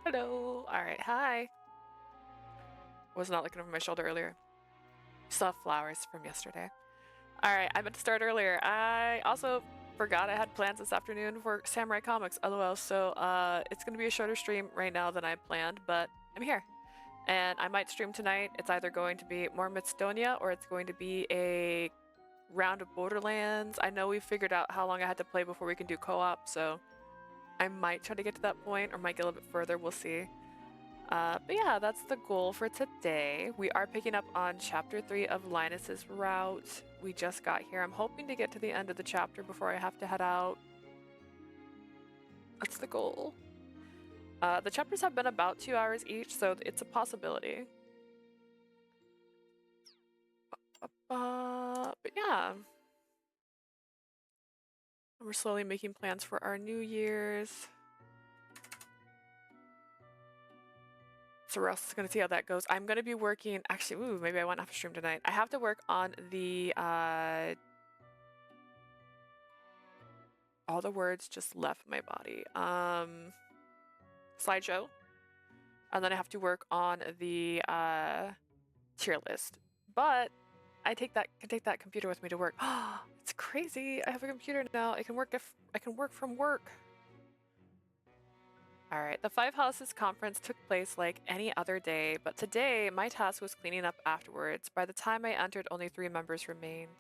Hello. All right. Hi. Was not looking over my shoulder earlier. Saw flowers from yesterday. All right. I meant to start earlier. I also forgot I had plans this afternoon for Samurai Comics. LOL. So it's gonna be a shorter stream right now than I planned, but I'm here, and I might stream tonight. It's either going to be more Mistonia or it's going to be a round of Borderlands. I know we figured out how long I had to play before we can do co-op, so I might try to get to that point or might get a little bit further. We'll see. But yeah, that's the goal for today. We are picking up on chapter 3 of Linus's route. We just got here. I'm hoping to get to the end of the chapter before I have to head out. That's the goal. The chapters have been about 2 hours each, so it's a possibility. But yeah. We're slowly making plans for our New Year's. So we're also going to see how that goes. I'm going to be working... Actually, ooh, maybe I won't have to stream tonight. I have to work on the... all the words just left my body. Slideshow. And then I have to work on the tier list. But I can take that computer with me to work. It's crazy. I have a computer now. I can work from work. All right, the Five Houses conference took place like any other day, but today my task was cleaning up afterwards. By the time I entered, only 3 members remained.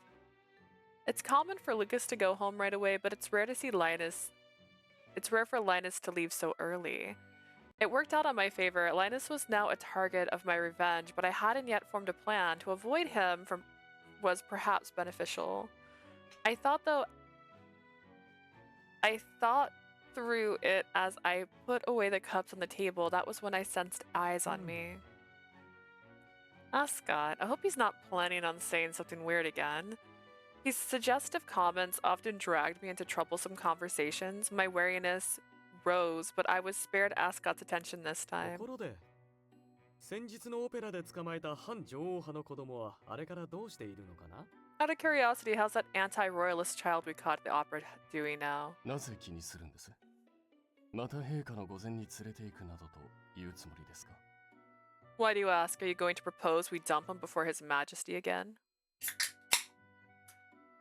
It's common for Lucas to go home right away, but it's rare to see Linus. It's rare for Linus to leave so early. It worked out in my favor. Linus was now a target of my revenge, but I hadn't yet formed a plan to avoid him from was perhaps beneficial. I thought through it as I put away the cups on the table. That was when I sensed eyes on me. Scott, I hope he's not planning on saying something weird again. His suggestive comments often dragged me into troublesome conversations. My wariness rose, but I was spared Ascot's attention this time. Out of curiosity, how's that anti-royalist child we caught at the opera doing now? Why do you ask? Are you going to propose we dump him before His Majesty again?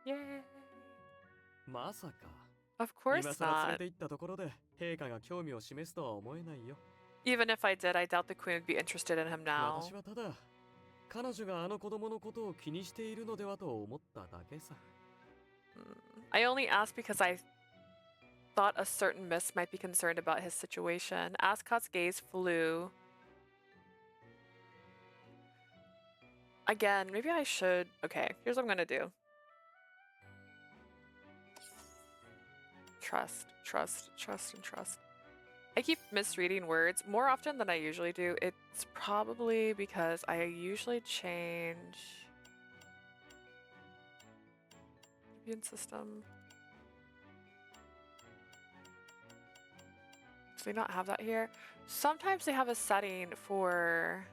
Yay! Of course not. Even if I did, I doubt the Queen would be interested in him now. I only asked because I thought a certain miss might be concerned about his situation. Ascot's gaze flew. Again, maybe I should... Okay, here's what I'm gonna do. Trust, trust, trust, and trust. I keep misreading words more often than I usually do. It's probably because I usually change... Immune system. Do they not have that here? Sometimes they have a setting for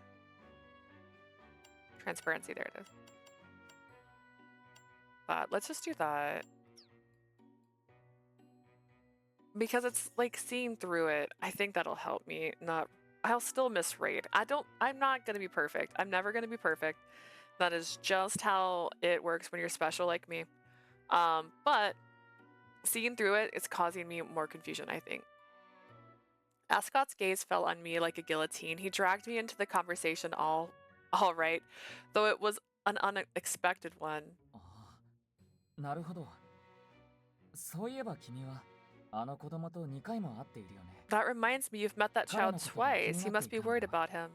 transparency. There it is. But let's just do that. Because it's like seeing through it, I think that'll help me. I'll still misread. I'm not gonna be perfect. I'm never gonna be perfect. That is just how it works when you're special like me. But seeing through it is causing me more confusion, I think. Ascot's gaze fell on me like a guillotine. He dragged me into the conversation all right, though it was an unexpected one. That reminds me, you've met that child twice. He must be worried about him.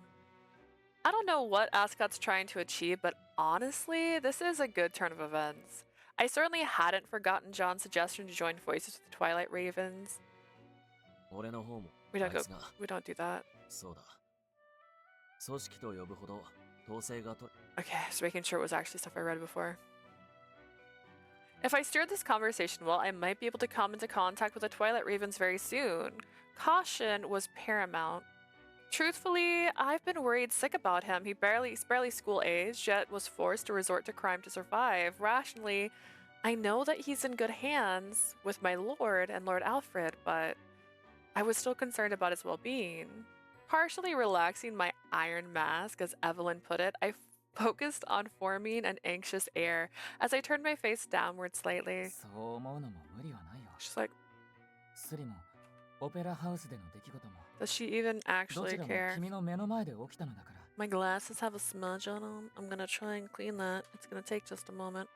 I don't know what Ascot's trying to achieve, but honestly, this is a good turn of events. I certainly hadn't forgotten John's suggestion to join Voices with the Twilight Ravens. We don't do that. Okay, just making sure it was actually stuff I read before. If I steered this conversation well, I might be able to come into contact with the Twilight Ravens very soon. Caution was paramount. Truthfully, I've been worried sick about him. He's barely school-aged, yet was forced to resort to crime to survive. Rationally, I know that he's in good hands with my lord and Lord Alfred, but I was still concerned about his well-being. partially relaxing my iron mask, as Evelyn put it, I focused on forming an anxious air as I turned my face downward slightly. She's like, does she even actually care? My glasses have a smudge on them. I'm gonna try and clean that. It's gonna take just a moment.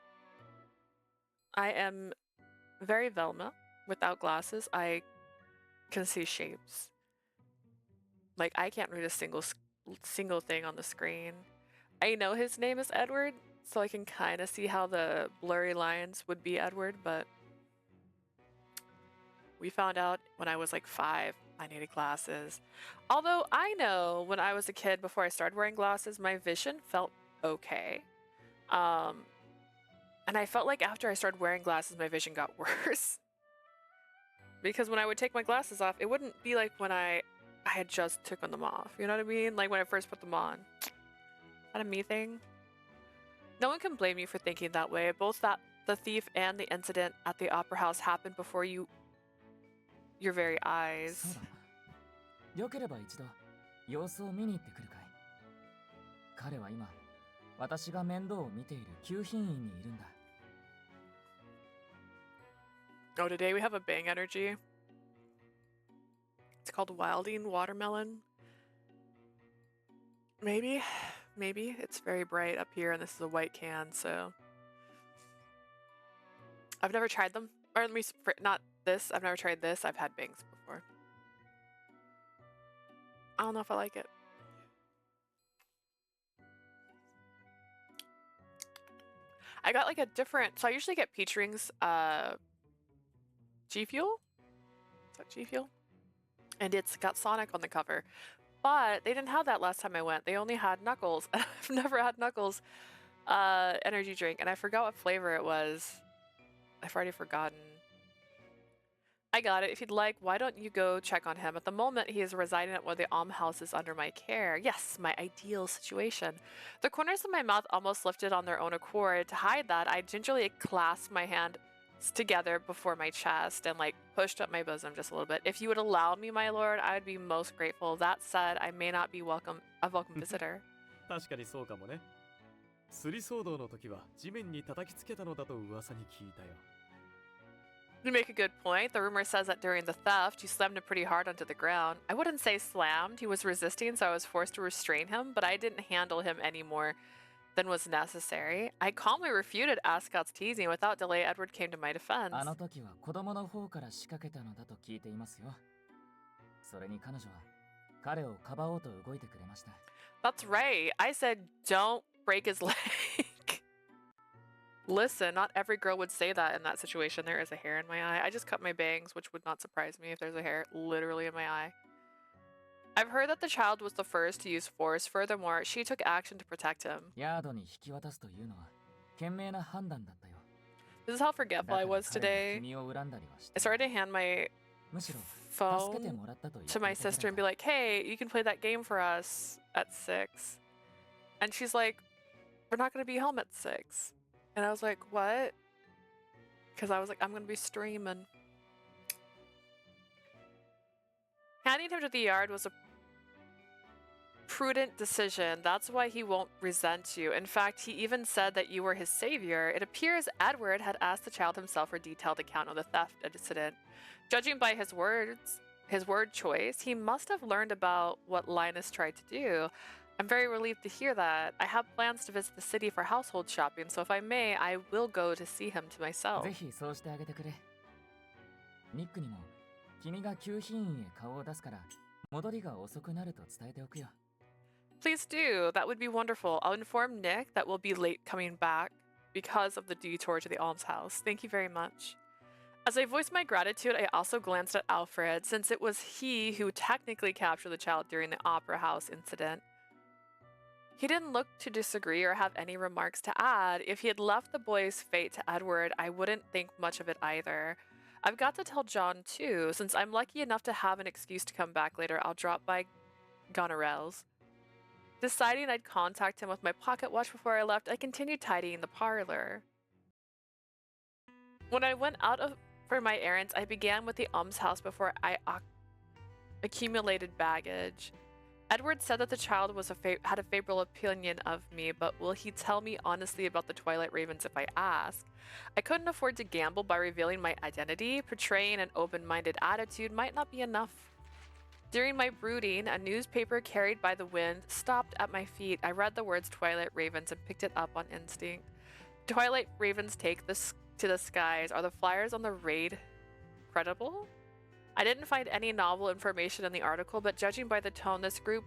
I am very Velma. Without glasses, I can see shapes. Like, I can't read a single thing on the screen. I know his name is Edward, so I can kind of see how the blurry lines would be Edward, but we found out when I was like 5, I needed glasses. Although I know when I was a kid, before I started wearing glasses, my vision felt okay. And I felt like after I started wearing glasses, my vision got worse. Because when I would take my glasses off, it wouldn't be like when I had just taken them off. You know what I mean? Like when I first put them on. Is that a me thing? No one can blame you for thinking that way. Both that the thief and the incident at the opera house happened before your very eyes. Oh, today we have a bang energy. It's called Wilding Watermelon. Maybe. It's very bright up here, and this is a white can, so... I've never tried them. Or let me... Not this. I've never tried this. I've had bangs before. I don't know if I like it. I got like a different... So I usually get peach rings, G Fuel? Is that G Fuel? And it's got Sonic on the cover. But they didn't have that last time I went. They only had Knuckles. I've never had Knuckles energy drink, and I forgot what flavor it was. I've already forgotten. I got it. If you'd like, why don't you go check on him? At the moment, he is residing at one of the almshouses under my care. Yes, my ideal situation. The corners of my mouth almost lifted on their own accord. To hide that, I gingerly clasped my hands together before my chest and like pushed up my bosom just a little bit. If you would allow me, my lord, I would be most grateful. That said, I may not be a welcome visitor. You make a good point. The rumor says that during the theft, you slammed him pretty hard onto the ground. I wouldn't say slammed. He was resisting, so I was forced to restrain him, but I didn't handle him any more than was necessary. I calmly refuted Ascot's teasing. Without delay, Edward came to my defense. That's right. I said, don't break his leg. Listen, not every girl would say that in that situation. There is a hair in my eye. I just cut my bangs, which would not surprise me if there's a hair literally in my eye. I've heard that the child was the first to use force. Furthermore, she took action to protect him. This is how forgetful I was today. I started to hand my phone to my sister and be like, hey, you can play that game for us at 6. And she's like, we're not going to be home at 6. And I was like, what? Because I was like, I'm going to be streaming. Handing him to the yard was a prudent decision. That's why he won't resent you. In fact, he even said that you were his savior. It appears Edward had asked the child himself for a detailed account of the theft incident. Judging by his word choice, he must have learned about what Linus tried to do. I'm very relieved to hear that. I have plans to visit the city for household shopping, so if I may, I will go to see him to myself. Please do. That would be wonderful. I'll inform Nick that we'll be late coming back because of the detour to the almshouse. Thank you very much. As I voiced my gratitude, I also glanced at Alfred, since it was he who technically captured the child during the opera house incident. He didn't look to disagree or have any remarks to add. If he had left the boy's fate to Edward, I wouldn't think much of it either. I've got to tell John too. Since I'm lucky enough to have an excuse to come back later, I'll drop by Gonerel's. Deciding I'd contact him with my pocket watch before I left, I continued tidying the parlor. When I went out for my errands, I began with the almshouse before I accumulated baggage. Edward said that the child was had a favorable opinion of me, but will he tell me honestly about the Twilight Ravens if I ask? I couldn't afford to gamble by revealing my identity. Portraying an open-minded attitude might not be enough. During my brooding, a newspaper carried by the wind stopped at my feet. I read the words Twilight Ravens and picked it up on instinct. Twilight Ravens take this to the skies. Are the flyers on the raid credible? I didn't find any novel information in the article, but judging by the tone, this group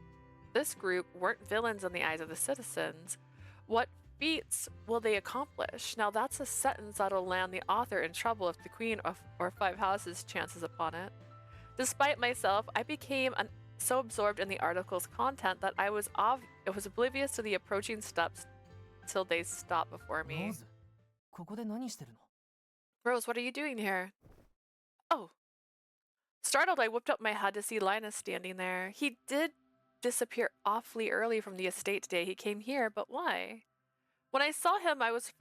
weren't villains in the eyes of the citizens. What feats will they accomplish? Now that's a sentence that'll land the author in trouble if the Queen or Five Houses chances upon it. Despite myself, I became so absorbed in the article's content that I was oblivious to the approaching steps till they stopped before me. Rose, what are you doing here? Oh. Startled, I whipped up my head to see Linus standing there. He did disappear awfully early from the estate today. He came here, but why? When I saw him, I was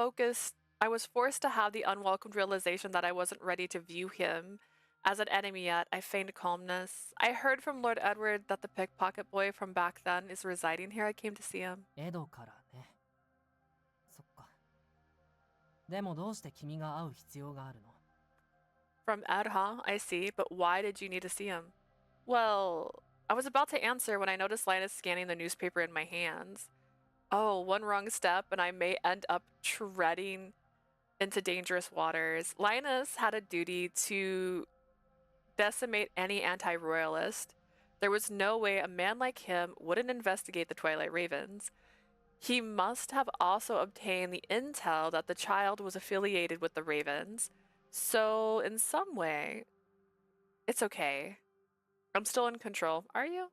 forced to have the unwelcomed realization that I wasn't ready to view him as an enemy yet. I feigned calmness. I heard from Lord Edward that the pickpocket boy from back then is residing here. I came to see him. From Ed, huh? I see, but why did you need to see him? Well, I was about to answer when I noticed Linus scanning the newspaper in my hands. Oh, one wrong step and I may end up treading into dangerous waters. Linus had a duty to decimate any anti-royalist. There was no way a man like him wouldn't investigate the Twilight Ravens. He must have also obtained the intel that the child was affiliated with the Ravens. So, in some way, it's okay. I'm still in control. Are you?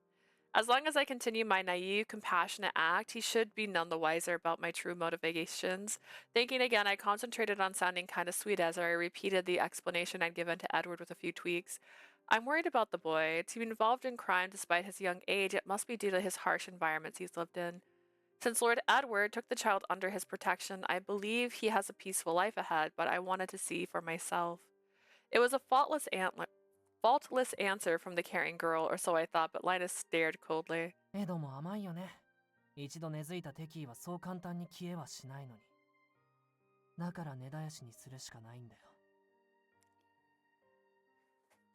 As long as I continue my naive, compassionate act, he should be none the wiser about my true motivations. Thinking again, I concentrated on sounding kind of sweet as I repeated the explanation I'd given to Edward with a few tweaks. I'm worried about the boy. To be involved in crime despite his young age, it must be due to his harsh environments he's lived in. Since Lord Edward took the child under his protection, I believe he has a peaceful life ahead, but I wanted to see for myself. It was a faultless answer from the caring girl, or so I thought, but Linus stared coldly.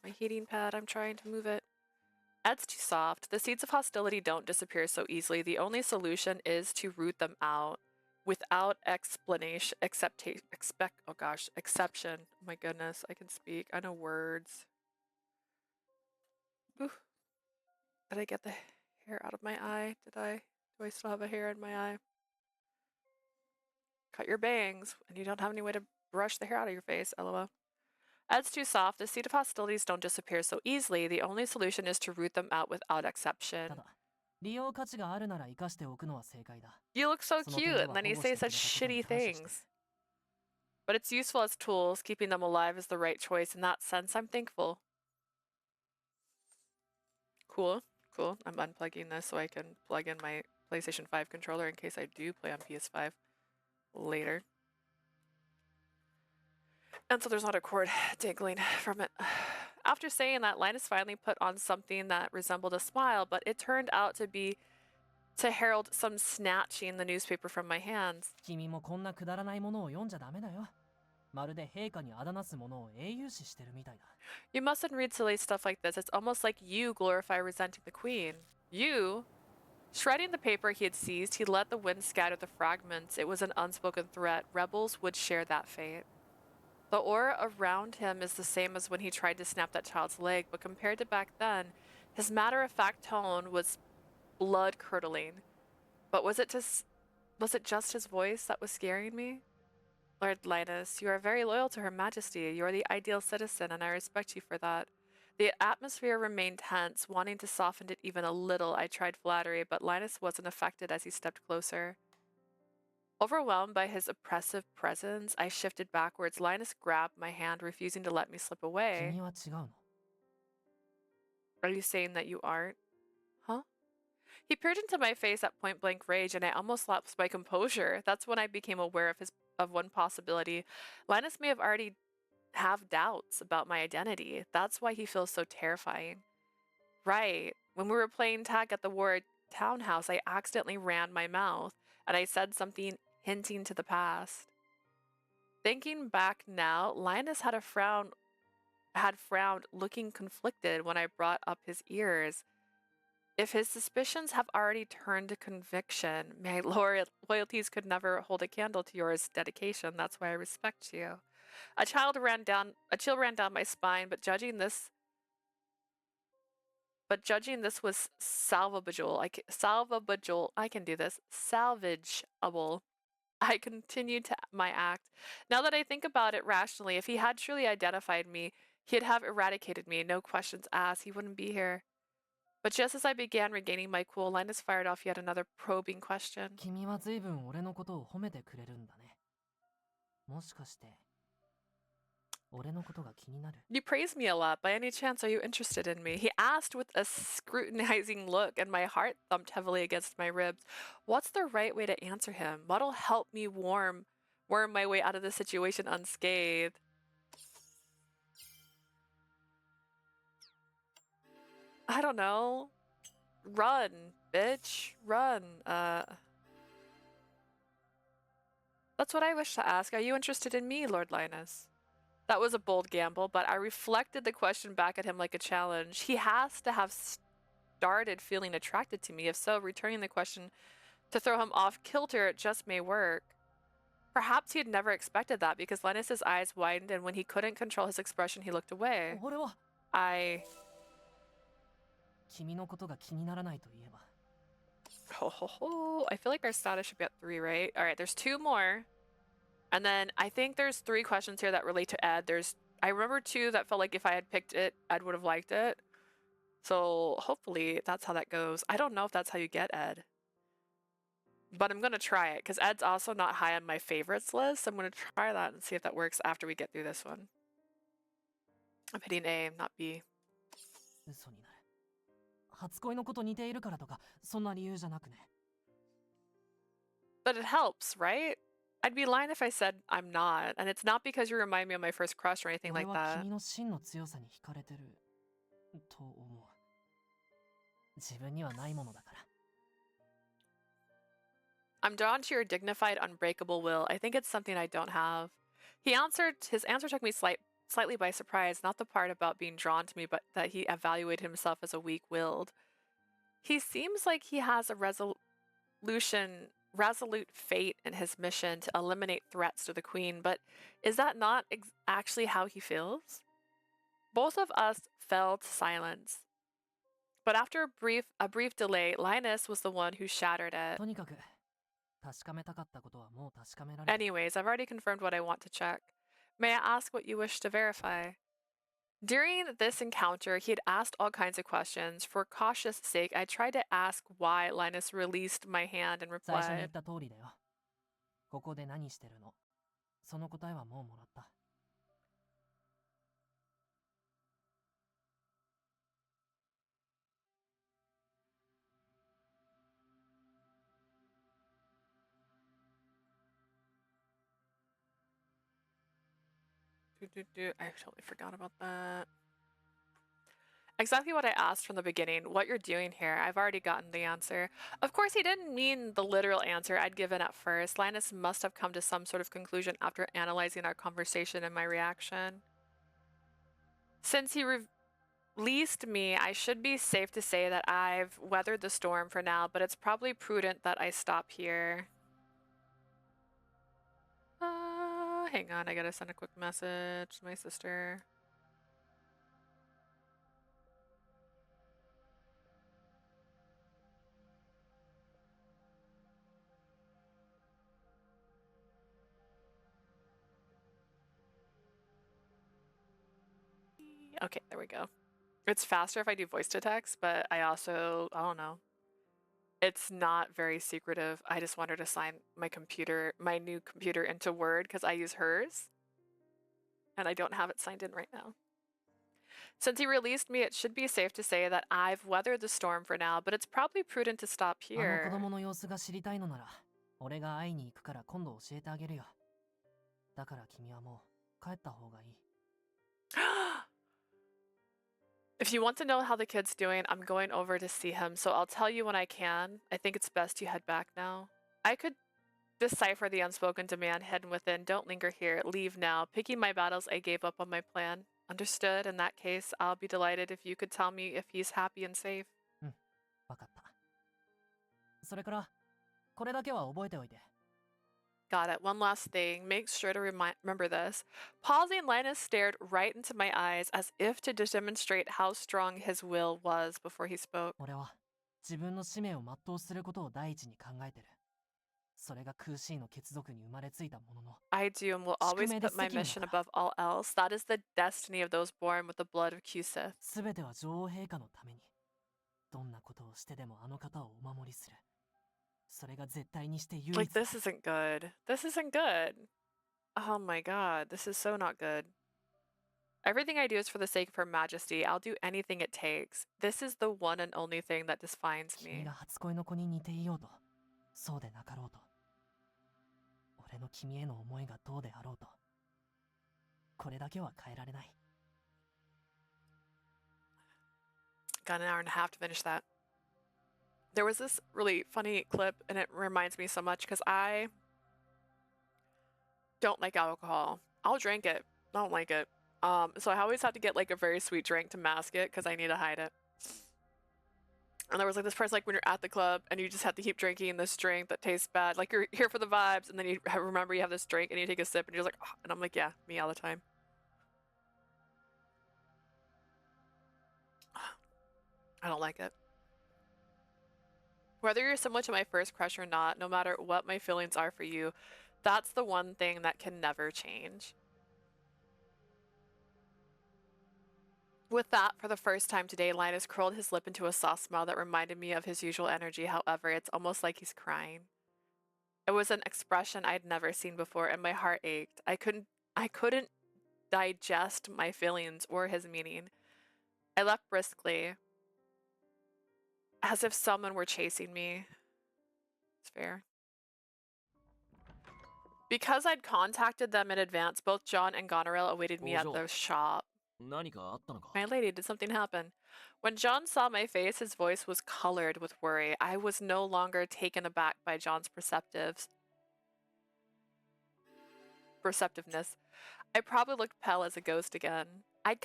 My heating pad, I'm trying to move it. Ed's too soft. The seeds of hostility don't disappear so easily. The only solution is to root them out without explanation, exception. Oh my goodness, I can speak. I know words. Ooh. Did I get the hair out of my eye? Do I still have a hair in my eye? Cut your bangs, and you don't have any way to brush the hair out of your face, lol. Ed's too soft. The seed of hostilities don't disappear so easily. The only solution is to root them out without exception. You look so cute, and then you say such shitty things. But it's useful as tools. Keeping them alive is the right choice. In that sense, I'm thankful. Cool. I'm unplugging this so I can plug in my PlayStation 5 controller in case I do play on PS5 later. And so there's not a cord dangling from it. After saying that, Linus finally put on something that resembled a smile, but it turned out to herald some snatching the newspaper from my hands. You mustn't read silly stuff like this. It's almost like you glorify resenting the queen. You? Shredding the paper he had seized, he let the wind scatter the fragments. It was an unspoken threat. Rebels would share that fate. The aura around him is the same as when he tried to snap that child's leg, but compared to back then, his matter-of-fact tone was blood-curdling. But was it just his voice that was scaring me? Lord Linus, you are very loyal to Her Majesty. You are the ideal citizen, and I respect you for that. The atmosphere remained tense. Wanting to soften it even a little, I tried flattery, but Linus wasn't affected as he stepped closer. Overwhelmed by his oppressive presence, I shifted backwards. Linus grabbed my hand, refusing to let me slip away. Are you saying that you aren't? Huh? He peered into my face at point-blank rage, and I almost lost my composure. That's when I became aware of one possibility. Linus may have already have doubts about my identity. That's why he feels so terrifying. Right. When we were playing tag at the Ward townhouse, I accidentally ran my mouth, and I said something hinting to the past. Thinking back now, Linus had frowned, looking conflicted when I brought up his ears. If his suspicions have already turned to conviction, my loyalties could never hold a candle to yours dedication. That's why I respect you. A chill ran down my spine, but judging this was salvageable. I can do this. Salvageable. I continued my act. Now that I think about it rationally, if he had truly identified me, he'd have eradicated me, no questions asked. He wouldn't be here. But just as I began regaining my cool, Linus fired off yet another probing question. 君は随分俺のことを褒めてくれるんだね。もしかして俺のことが気になる? You praise me a lot. By any chance, are you interested in me? He asked with a scrutinizing look, and my heart thumped heavily against my ribs. What's the right way to answer him? What'll help me worm my way out of the situation unscathed? I don't know. Run, bitch. Run. That's what I wish to ask. Are you interested in me, Lord Linus? That was a bold gamble, but I reflected the question back at him like a challenge. He has to have started feeling attracted to me. If so, returning the question to throw him off kilter just may work. Perhaps he had never expected that because Linus's eyes widened, and when he couldn't control his expression, he looked away. I... 君のことが気にならないと言えば。 I feel like our status should be at 3, right? All right, there's 2 more. And then I think there's 3 questions here that relate to Ed. I remember 2 that felt like if I had picked it, Ed would have liked it. So hopefully that's how that goes. I don't know if that's how you get Ed. But I'm going to try it because Ed's also not high on my favorites list. I'm going to try that and see if that works after we get through this one. I'm hitting A, not B. 嘘になる。初恋のこと似ているからとかそんな理由じゃなくね。 But it helps, right? I'd be lying if I said I'm not, and it's not because you remind me of my first crush or anything like that. 俺は君の真の強さに惹かれてると思う。自分にはないものだから。 I'm drawn to your dignified, unbreakable will. I think it's something I don't have. His answer took me slightly by surprise, not the part about being drawn to me, but that he evaluated himself as a weak-willed. He seems like he has a resolute fate in his mission to eliminate threats to the Queen, but is that not actually how he feels? Both of us fell to silence. But after a brief delay, Linus was the one who shattered it. とにかく確かめたかったことはもう確かめられた。 Anyways, I've already confirmed what I want to check. May I ask what you wish to verify? During this encounter, he had asked all kinds of questions. For cautious sake, I tried to ask why Linus released my hand and 最初に言っ replied, た通りだよ。ここで何してるの？その答えはもうもらった。 I totally forgot about that. Exactly what I asked from the beginning. What you're doing here. I've already gotten the answer. Of course, he didn't mean the literal answer I'd given at first. Linus must have come to some sort of conclusion after analyzing our conversation and my reaction. Since he released me, I should be safe to say that I've weathered the storm for now, but it's probably prudent that I stop here. Hang on, I gotta send a quick message to my sister. Okay, there we go. It's faster if I do voice to text, but I don't know. It's not very secretive. I just wanted to sign my new computer into Word because I use hers. And I don't have it signed in right now. Since he released me, it should be safe to say that I've weathered the storm for now, but it's probably prudent to stop あの here. 子供の様子が知りたいのなら、俺が会いに行くから今度教えてあげるよ。だから君はもう帰った方がいい。If you want to know how the kid's doing, I'm going over to see him, so I'll tell you when I can. I think it's best you head back now. I could decipher the unspoken demand hidden within. Don't linger here. Leave now. Picking my battles, I gave up on my plan. Understood. In that case, I'll be delighted if you could tell me if he's happy and safe. わかった。それから、これだけは覚えておいて。Got it. One last thing. Make sure to remember this. Pausing, Linus stared right into my eyes as if to demonstrate how strong his will was before he spoke. 俺は自分の使命を全うすることを第一に考えてる。それが空シーの血族に生まれついたものの。I do and will always put my mission above all else. That is the destiny of those born with the blood of Q-Sith. すべては女王陛下のために。どんなことをしてでもあの方をお守りする。それが絶対にして唯一。Like, this isn't good. This isn't good. Oh my god, this is so not good. Everything I do is for the sake of Her Majesty. I'll do anything it takes. This is the one and only thing that defines me. 君が初恋の子に似ていようと、そうでなかろうと。俺の君への思いがどうであろうと。これだけは変えられない。Got an hour and a half to finish that. There was this really funny clip, and it reminds me so much because I don't like alcohol. I'll drink it. I don't like it. So I always have to get like a very sweet drink to mask it because I need to hide it. And there was like this person, like when you're at the club and you just have to keep drinking this drink that tastes bad. Like you're here for the vibes, and then you remember you have this drink and you take a sip and you're like, oh, and I'm like, yeah, me all the time. I don't like it. Whether you're similar to my first crush or not, no matter what my feelings are for you, that's the one thing that can never change. With that, for the first time today, Linus curled his lip into a soft smile that reminded me of his usual energy. However, it's almost like he's crying. It was an expression I'd never seen before, and my heart ached. I couldn't digest my feelings or his meaning. I left briskly, as if someone were chasing me. It's fair. Because I'd contacted them in advance, both John and Goneril awaited me at the shop. My lady, did something happen? When John saw my face, his voice was colored with worry. I was no longer taken aback by John's perceptiveness. I probably looked pale as a ghost again. I'd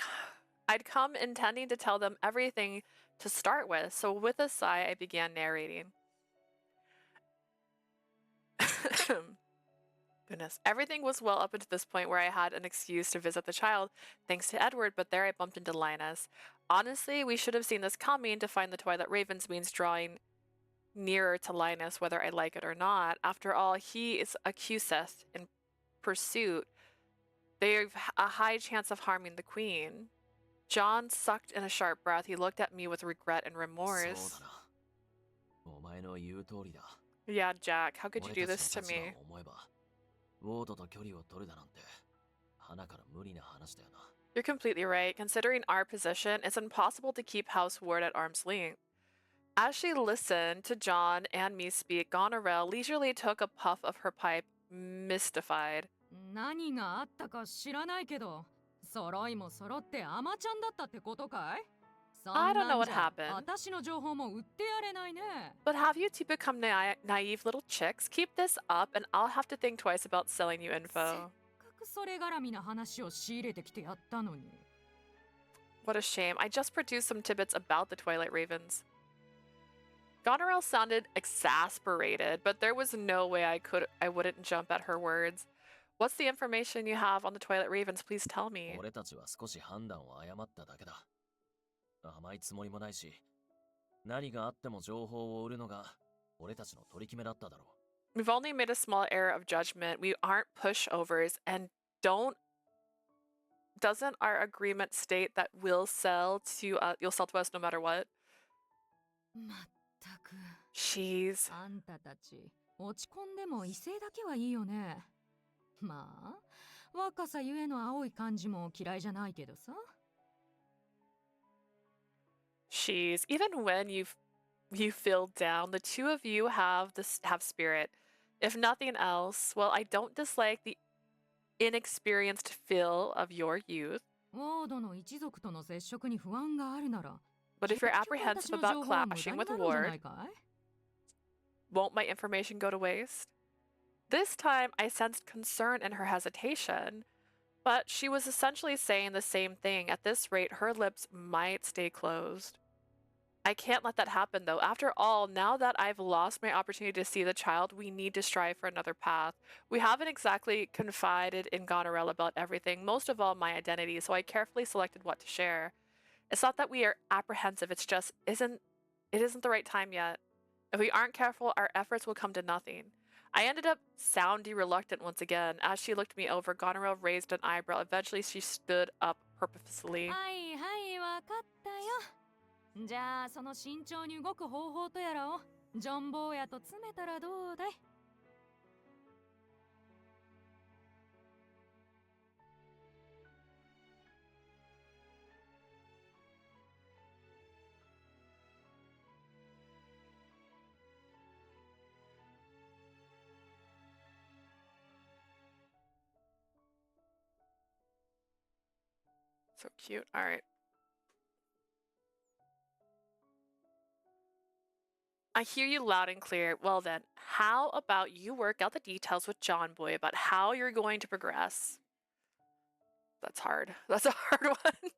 come intending to tell them everything to start with, so with a sigh, I began narrating. Goodness. Everything was well up until this point where I had an excuse to visit the child, thanks to Edward, but there I bumped into Linus. Honestly, we should have seen this coming. To find the Twilight Ravens means drawing nearer to Linus, whether I like it or not. After all, he is a Q-Sith in pursuit. They've a high chance of harming the Queen. John sucked in a sharp breath. He looked at me with regret and remorse. Yeah, Jack, how could you do this to me? You're completely right. Considering our position, it's impossible to keep House Ward at arm's length. As she listened to John and me speak, Goneril leisurely took a puff of her pipe, mystified. 何があったか知らないけど、揃いも揃ってアマちゃんだったってことかい? I don't know what happened. 私の情報も売ってやれないね。 But have you two become naive little chicks? Keep this up and I'll have to think twice about selling you せっ info. かくそれ絡みな話を仕入れてきてやったのに。 What a shame. I just produced some tidbits about the Twilight Ravens. Goneril sounded exasperated, but there was no way I wouldn't jump at her words. What's the information you have on the Twilight Ravens? Please tell me. 俺たちは少し判断を誤っただけだ。甘いつもりもないし、何があっても情報を売るのが俺たちの取り決めだっただろう。We've only made a small error of judgment. We aren't pushovers, and doesn't our agreement state that you'll sell to us no matter what? まったく。 She's あんたたち、落ち込んでも威勢だけはいいよね。まあ、若さゆえの青い感じも嫌いじゃないけどさ。even when you feel down, the two of you have spirit. If nothing else, well, I don't dislike the inexperienced feel of your youth. ウォードの一族との接触に不安があるなら、 But if you're apprehensive about clashing with Ward, won't my information go to waste? This time, I sensed concern in her hesitation, but she was essentially saying the same thing. At this rate, her lips might stay closed. I can't let that happen, though. After all, now that I've lost my opportunity to see the child, we need to strive for another path. We haven't exactly confided in Goneril about everything, most of all my identity, so I carefully selected what to share. It's not that we are apprehensive, it's just it isn't the right time yet. If we aren't careful, our efforts will come to nothing. I ended up sounding reluctant once again. As she looked me over, Goneril raised an eyebrow. Eventually, she stood up purposefully. はいはい、わかったよ。じゃあその慎重に動く方法とやらをジョン坊やと詰めたらどうだい？ So cute. All right. I hear you loud and clear. Well then, how about you work out the details with John Boy about how you're going to progress? That's hard. That's a hard one.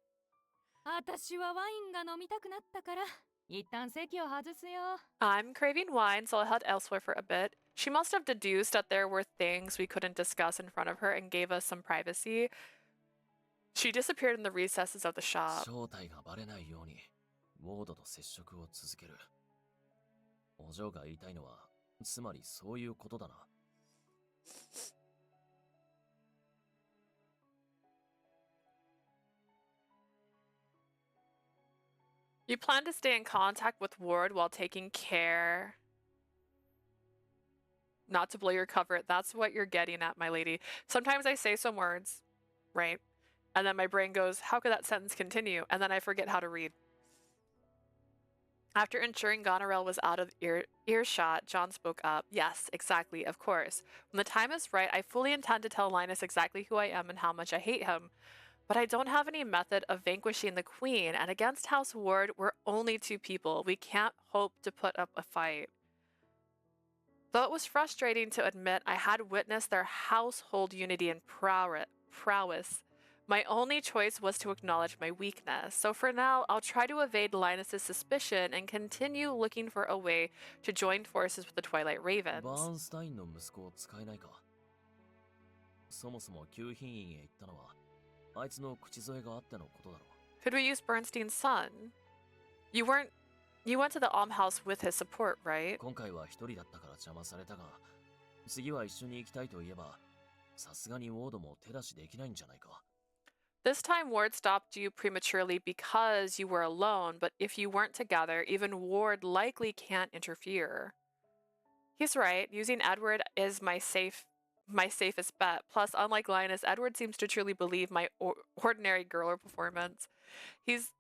私はワインが飲みたくなったから一旦席を外すよ。 I'm craving wine, so I'll head elsewhere for a bit. She must have deduced that there were things we couldn't discuss in front of her and gave us some privacy. She disappeared in the recesses of the shop. 正体がバレないように、ウォードと接触を続ける。お嬢が言いたいのは、つまりそういうことだな。You plan to stay in contact with Ward while taking care not to blow your cover. That's what you're getting at, my lady. Sometimes I say some words, right? And then my brain goes, how could that sentence continue? And then I forget how to read. After ensuring Goneril was out of earshot, John spoke up. Yes, exactly, of course. When the time is right, I fully intend to tell Linus exactly who I am and how much I hate him. But I don't have any method of vanquishing the Queen, and against House Ward, we're only two people. We can't hope to put up a fight. Though it was frustrating to admit I had witnessed their household unity and prowess, my only choice was to acknowledge my weakness. So for now, I'll try to evade Linus's suspicion and continue looking for a way to join forces with the Twilight Ravens. バーンスタインの息子を使えないか。そもそも旧品院へ行ったのは、あいつの口添えがあってのことだろう。 Could we use Bernstein's son? You went to the almhouse with his support, right? 今回は一人だったから邪魔されたが、次は一緒に行きたいと言えば、さすがにウォードも手出しできないんじゃないか。 This time Ward stopped you prematurely because you were alone, but if you weren't together, even Ward likely can't interfere. He's right. Using Edward is my safest bet. Plus, unlike Linus, Edward seems to truly believe my ordinary girl performance. He's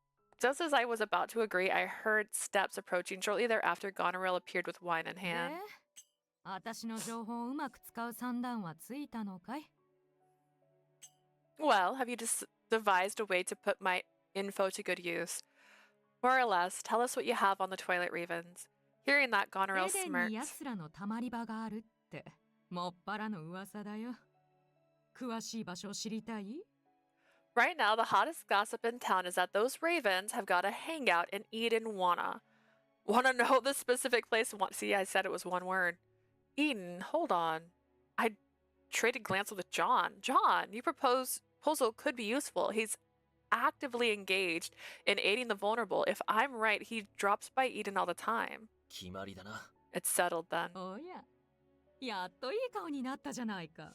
just as I was about to agree, I heard steps approaching. Shortly thereafter, Goneril appeared with wine in hand. 私の情報をうまく使う算段はついたのかい？ Well, have you devised a way to put my info to good use? More or less, tell us what you have on the Twilight Ravens. Hearing that, Goneril エデン smirked. に奴らのたまり場があるってもっぱらの噂だよ。詳しい場所を知りたい？ Right now, the hottest gossip in town is that those ravens have got a hangout in Eden Wanna. Wanna know the specific place? See, I said it was one word. Eden, hold on. I traded glances with John. John, your proposal could be useful. He's actively engaged in aiding the vulnerable. If I'm right, he drops by Eden all the time. 決まりだな。 It's settled then. おや、やっといい顔になったじゃないか。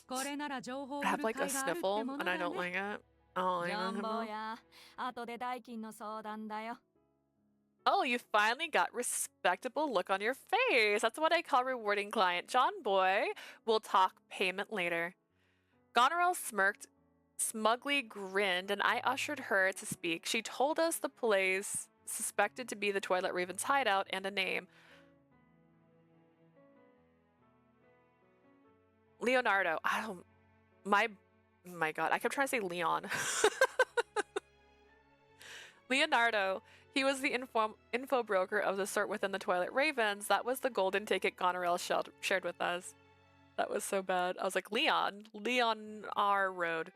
これなら情報を I 売 have る like a 甲斐があるって sniffle もの and I だ don't ね。 like it. Oh, ジ I ョン don't 坊 know. や、後で代金の相談だよ。 Oh, you finally got respectable look on your face. That's what I call rewarding client. John boy, we'll talk payment later. Goneril smirked, smugly grinned, and I ushered her to speak. She told us the place suspected to be the Twilight Ravens hideout and a name. Leonardo. My God, I kept trying to say Leon. Leonardo. He was the info broker of the sort within the Twilight Ravens. That was the golden ticket Goneril shared with us. That was so bad. I was like, Leon R. Road.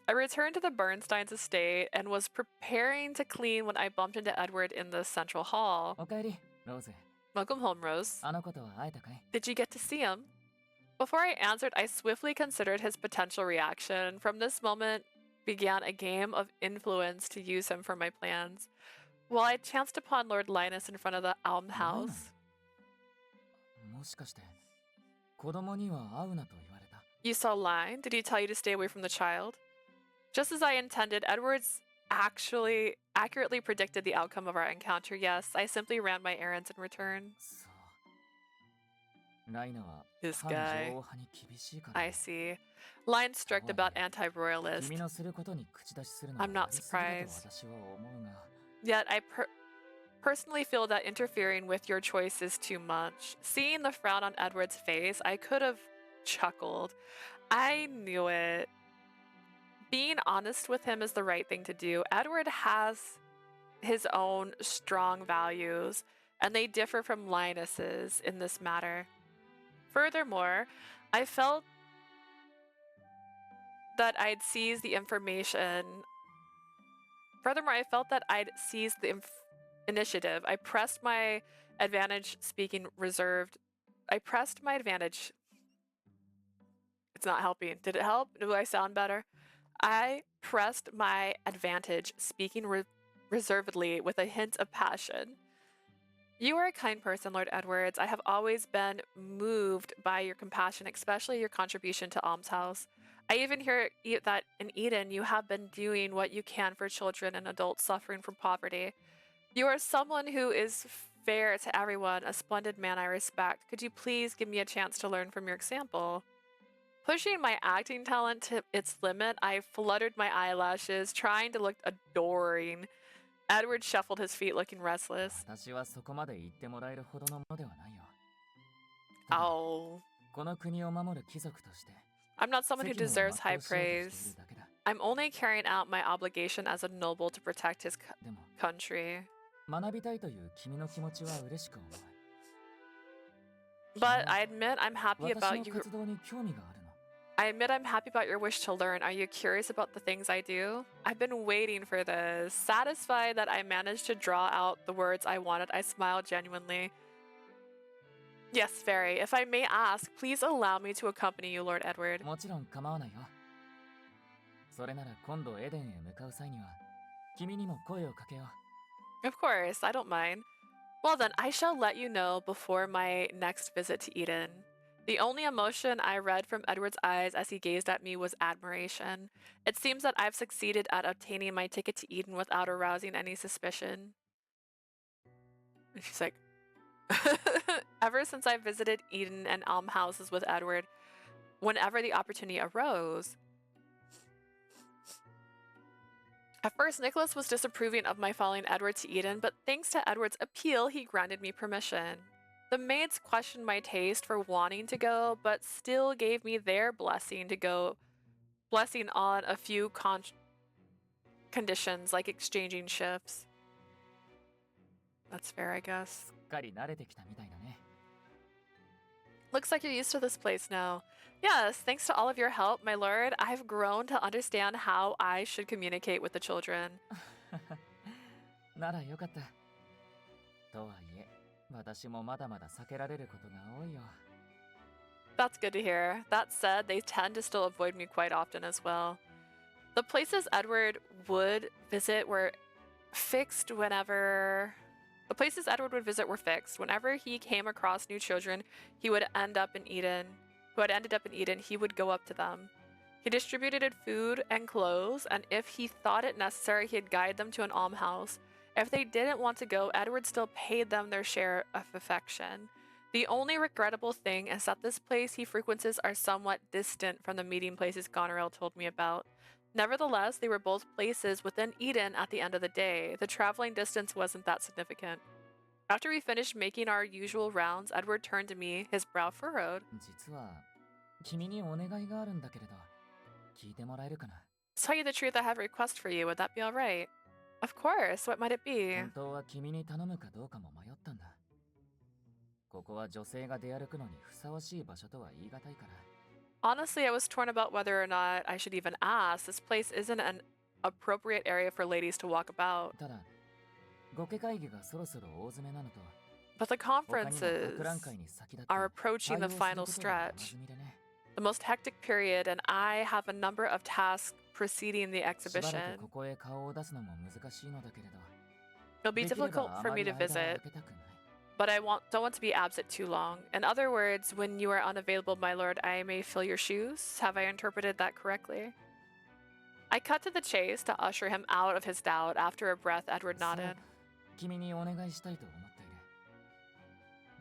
I returned to the Bernstein's estate and was preparing to clean when I bumped into Edward in the central hall. おかえり、ローズ。 Welcome home, Rose. あの子とは会えたかい？ Did you get to see him? Before I answered, I swiftly considered his potential reaction. From this moment began a game of influence to use him for my plans. While I chanced upon Lord Linus in front of the almshouse. もしかして、子供には会うなと言われた。 You saw Line? Did he tell you to stay away from the child? Just as I intended, Edwards actually accurately predicted the outcome of our encounter. Yes, I simply ran my errands and returned. そう。ライナは This 反 guy. 女王派に厳しいから。 I see. Line strict about anti-royalist. 君のすることに口出しするの I'm は not やりすぎだと surprised. 私は思うが。 Yet I personally feel that interfering with your choice is too much. Seeing the frown on Edward's face, I could have chuckled. I knew it. Being honest with him is the right thing to do. Edward has his own strong values, and they differ from Linus's in this matter. Furthermore, I felt that I'd seized the information. Furthermore, I felt that I'd seized the initiative. I pressed my advantage, speaking reserved. I pressed my advantage. It's not helping. Did it help? Do I sound better? I pressed my advantage, speaking reservedly with a hint of passion. You are a kind person, Lord Edwards. I have always been moved by your compassion, especially your contribution to Almshouse. I even hear that in Eden you have been doing what you can for children and adults suffering from poverty. You are someone who is fair to everyone, a splendid man I respect. Could you please give me a chance to learn from your example? Pushing my acting talent to its limit, I fluttered my eyelashes, trying to look adoring. Edward shuffled his feet, looking restless. 私はそこまで言ってもらえるほどのものではないよ。 Oh. この国を守る貴族として I'm not someone who 責務を deserves high 全うしようとしてい praise. るだけだ。 I'm only carrying out my obligation as a noble to protect his でも country. 学びたいという君の気持ちは嬉しく思う。 But I admit I'm happy 私 about の you. 活動に興味があるの。 I admit I'm happy about your wish to learn. Are you curious about the things I do? I've been waiting for this. Satisfied that I managed to draw out the words I wanted, I smiled genuinely. Yes, Fairy. If I may ask, please allow me to accompany you, Lord Edward. もちろん構わないよ。それなら今度エデンへ向かう際には君にも声をかけよう。 Of course, I don't mind. Well then, I shall let you know before my next visit to Eden. The only emotion I read from Edward's eyes as he gazed at me was admiration. It seems that I've succeeded at obtaining my ticket to Eden without arousing any suspicion. And she's like, ever since I visited Eden and almhouses with Edward, whenever the opportunity arose. At first, Nicholas was disapproving of my following Edward to Eden, but thanks to Edward's appeal, he granted me permission. The maids questioned my taste for wanting to go, but still gave me their blessing on a few conditions, like exchanging shifts. That's fair, I guess. すっかり慣れてきたみたいだね。 Looks like you're used to this place now. Yes, thanks to all of your help, my lord, I've grown to understand how I should communicate with the children. ならよかった。とはいえ、私もまだまだ避けられることが多いよ。 That's good to hear. That said, they tend to still avoid me quite often as well. The places Edward would visit were fixed whenever... The places Edward would visit were fixed. Whenever he came across new children, he would end up in Eden. Who had ended up in Eden, he would go up to them. He distributed food and clothes, and if he thought it necessary, he'd guide them to an almshouse. If they didn't want to go, Edward still paid them their share of affection. The only regrettable thing is that this place he frequents are somewhat distant from the meeting places Goneril told me about. Nevertheless, they were both places within Eden at the end of the day. The traveling distance wasn't that significant. After we finished making our usual rounds, Edward turned to me, his brow furrowed. 実は君にお願いがあるんだけれど、聞いてもらえるかな。 To tell you the truth, I have a request for you. Would that be alright? Of course, what might it be? 本当は君に頼むかどうかも迷ったんだ。ここは女性が出歩くのにふさわしい場所とは言い難いから。 Honestly, I was torn about whether or not I should even ask. This place isn't an appropriate area for ladies to walk about. ただ、ご家会議がそろそろ大詰めなのと、 But the 他にも conferences 博覧会に先立って are approaching 対 the 応する final ことがおな stretch, じみでね。 the most hectic period, and I have a number of tasks preceding the しばら exhibition. くここへ顔を出すのも難しいのだけれど、 It'll be できれ difficult ばあ for ま me り to 間を visit, 空けたくない。 but I don't want to be absent too long. In other words, when you are unavailable, my lord, I may fill your shoes. Have I interpreted that correctly? I cut to the chase to usher him out of his doubt. After a breath, Edward そう nodded. 君にお願いしたいと思っている。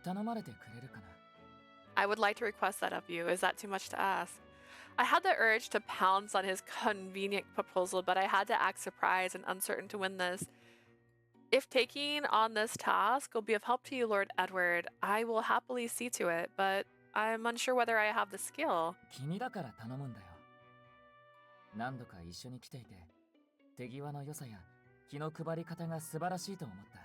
頼まれてくれるかな。 I would like to request that of you. Is that too much to ask? I had the urge to pounce on his convenient proposal, but I had to act surprised and uncertain to win this. If taking on this task will be of help to you, Lord Edward, I will happily see to it, but I'm unsure whether I have the skill. 君だから頼むんだよ。何度か一緒に来ていて、手際の良さや気の配り方が素晴らしいと思った。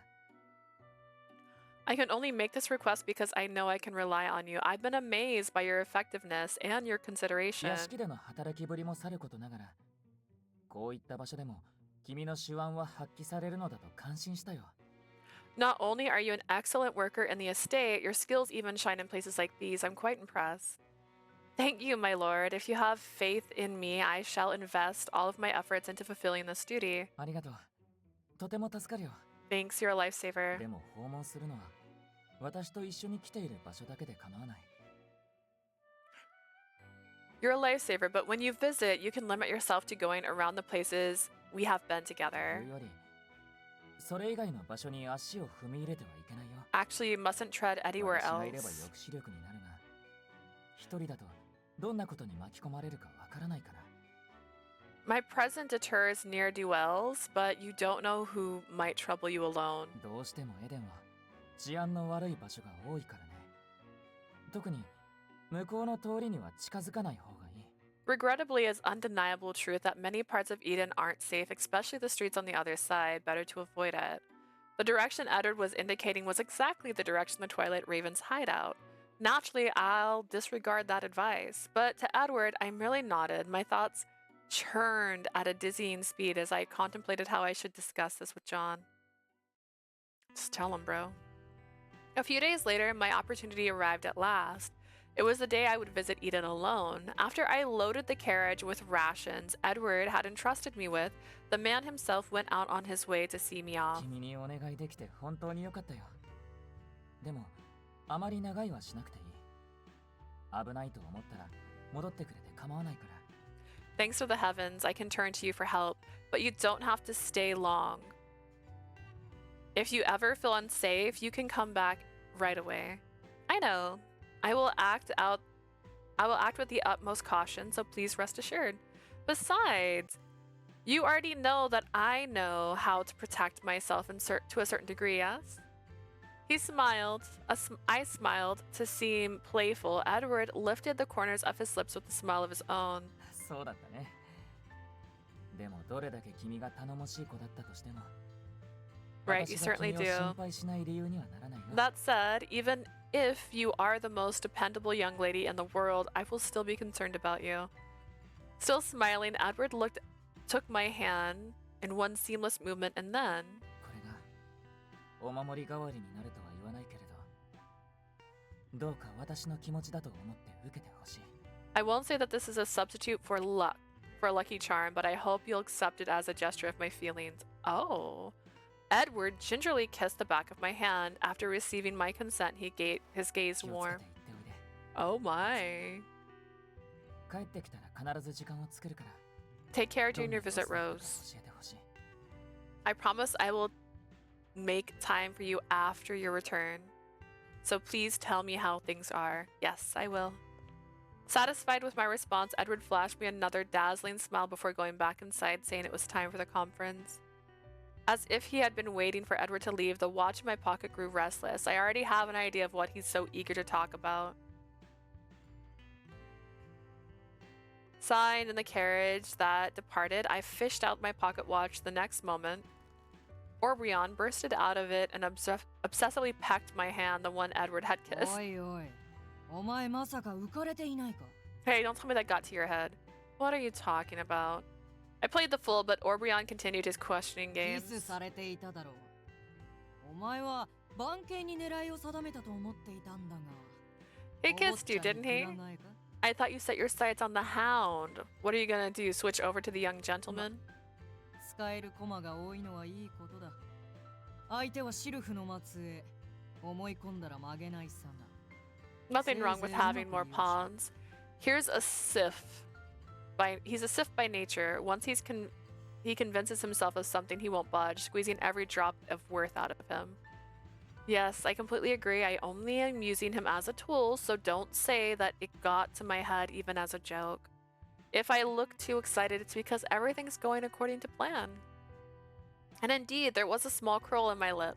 I can only make this request because I know I can rely on you. I've been amazed by your effectiveness and your consideration. 屋敷での働きぶりもさることながら、こういった場所でも君の手腕は発揮されるのだと感心したよ。 Not only are you an excellent worker in the estate, your skills even shine in places like these. I'm quite impressed. Thank you, my lord. If you have faith in me, I shall invest all of my efforts into fulfilling this duty. ありがとう。とても助かるよ。 Thanks, you're a lifesaver. でも訪問するのは私と一緒に来ている場所だけで構わない。 You're a lifesaver, but when you visit, you can limit yourself to going around the places we have been と together. いうより、それ以外の場所に足を踏み入れてはいけないよ。 Actually, you mustn't tread anywhere 私がいれば else. 抑止力になるが、一人だとどんなことに巻き込まれるかわからないから。 My presence deters near duels, but you don't know who might trouble you alone. どうしてもエデンは治安の悪い場所が多いからね。特に向こうの通りには近づかない方がいい。 Regrettably, it's undeniable truth that many parts of Eden aren't safe, especially the streets on the other side. Better to avoid it. The direction Edward was indicating was exactly the direction the Twilight Ravens hideout. Naturally, I'll disregard that advice. But to Edward, I merely nodded. My thoughts churned at a dizzying speed as I contemplated how I should discuss this with John. Just tell him, bro. A few days later, my opportunity arrived at last. It was the day I would visit Eden alone. After I loaded the carriage with rations Edward had entrusted me with, the man himself went out on his way to see me off. 君にお願いできて本当に良かったよ。でも、あまり長いはしなくていい。危ないと思ったら戻ってくれて構わないから。 Thanks to the heavens, I can turn to you for help, but you don't have to stay long. If you ever feel unsafe, you can come back right away. I know. I will act with the utmost caution, so please rest assured. Besides, you already know that I know how to protect myself to a certain degree, yes? He smiled. I smiled to seem playful. Edward lifted the corners of his lips with a smile of his own. そうだったね。でもどれだけ君が頼もしい子だったとしても、 Right, you 私が certainly 君を do. 心配しない理由にはならないよ。 That said, even if you are the most dependable young lady in the world, I will still be concerned about you. Still smiling, Edward took my hand in one seamless movement and then, これがお守り代わりになるとは言わないけれど、どうか私の気持ちだと思って受けてほしい。 I won't say that this is a substitute for luck, for a lucky charm, but I hope you'll accept it as a gesture of my feelings. Oh. Edward gingerly kissed the back of my hand. After receiving my consent, his gaze 気をつけて warmed. 行っておいで。 Oh my. 帰ってきたら必ず時間を作るから。 Take care ど during んな your 様子 visit, だったか Rose. 教えてほしい。 I promise I will make time for you after your return. So please tell me how things are. Yes, I will. Satisfied with my response, Edward flashed me another dazzling smile before going back inside, saying it was time for the conference. As if he had been waiting for Edward to leave, the watch in my pocket grew restless. I already have an idea of what he's so eager to talk about. Signed in the carriage that departed, I fished out my pocket watch the next moment. Orbrion bursted out of it and obsessively pecked my hand, the one Edward had kissed. おいおい、お前まさか浮かれていないか? Hey, don't tell me that got to your head. What are you talking about? I played the fool, but Orbrion continued his questioning キ games. スされていただろう。お前は番犬に狙いを定めたと思っていたんだが。 He kissed you, didn't he? I thought you set your sights on the hound. What are you gonna do? Switch over to the young gentleman? 使える駒が多いのはいいことだ。相手はシルフの末裔。思い込んだら曲げないさな。 Nothing wrong with having more pawns. Here's a Sith. He's a Sith by nature. Once he convinces himself of something, he won't budge, squeezing every drop of worth out of him. Yes, I completely agree. I only am using him as a tool, so don't say that it got to my head even as a joke. If I look too excited, it's because everything's going according to plan. And indeed, there was a small curl in my lip.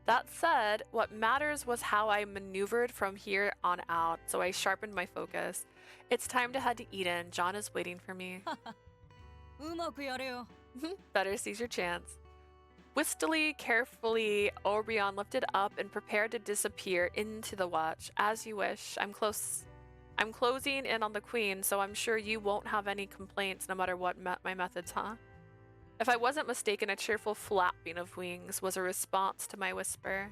That said, what matters was how I maneuvered from here on out, so I sharpened my focus. It's time to head to Eden. John is waiting for me. うまくやれよ。 Better seize your chance. Wistily, carefully, Orbrion lifted up and prepared to disappear into the watch. As you wish. I'm closing in on the queen, so I'm sure you won't have any complaints no matter what my methods, huh? If I wasn't mistaken, a cheerful flapping of wings was a response to my whisper.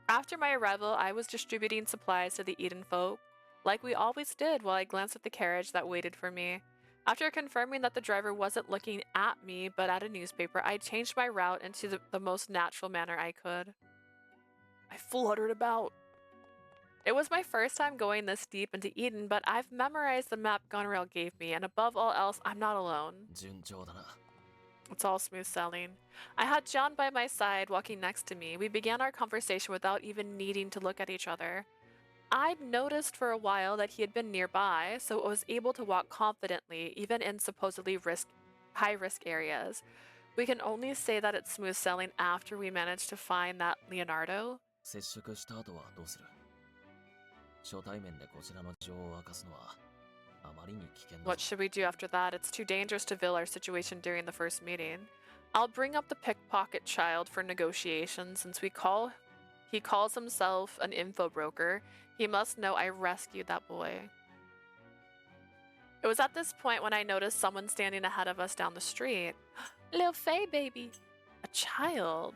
After my arrival, I was distributing supplies to the Eden folk, like we always did, while I glanced at the carriage that waited for me. After confirming that the driver wasn't looking at me but at a newspaper, I changed my route into the most natural manner I could. I fluttered about. It was my first time going this deep into Eden, but I've memorized the map Gonrail gave me, and above all else, I'm not alone. It's all smooth sailing. I had John by my side, walking next to me. We began our conversation without even needing to look at each other. I'd noticed for a while that he had been nearby, so I was able to walk confidently, even in supposedly high-risk areas. We can only say that it's smooth sailing after we managed to find that Leonardo. What should we do after that? It's too dangerous to veil our situation during the first meeting. I'll bring up the pickpocket child for negotiation since he calls himself an info broker. He must know I rescued that boy. It was at this point when I noticed someone standing ahead of us down the street. Little Faye baby. A child.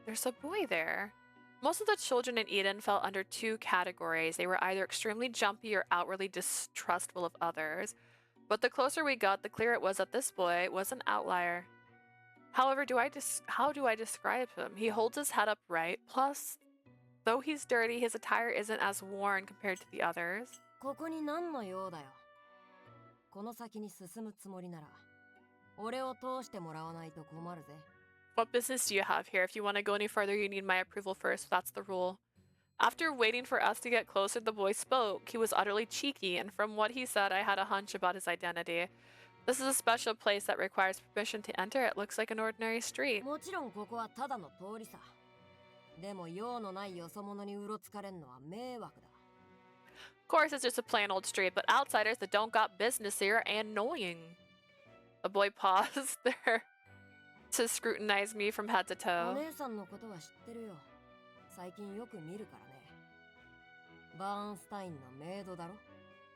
There's a boy there. Most of the children in Eden fell under two categories. They were either extremely jumpy or outwardly distrustful of others. But the closer we got, the clearer it was that this boy was an outlier. However, how do I describe him? He holds his head upright. Plus, though he's dirty, his attire isn't as worn compared to the others. ここに何の用だよ。この先に進むつもりなら、俺を通してもらわないと困るぜ。 What business do you have here? If you want to go any further, you need my approval first. That's the rule. After waiting for us to get closer, the boy spoke. He was utterly cheeky, and from what he said, I had a hunch about his identity. This is a special place that requires permission to enter. It looks like an ordinary street. もちろんここはただの通りさ。でも用のないよそ者にうろつかれんのは迷惑だ。 Of course, it's just a plain old street, but outsiders that don't got business here are annoying. The boy paused there to scrutinize me from head to お toe. 姉さんのことは知ってるよ。最近よく見るからね。バーンスタインのメイドだろ。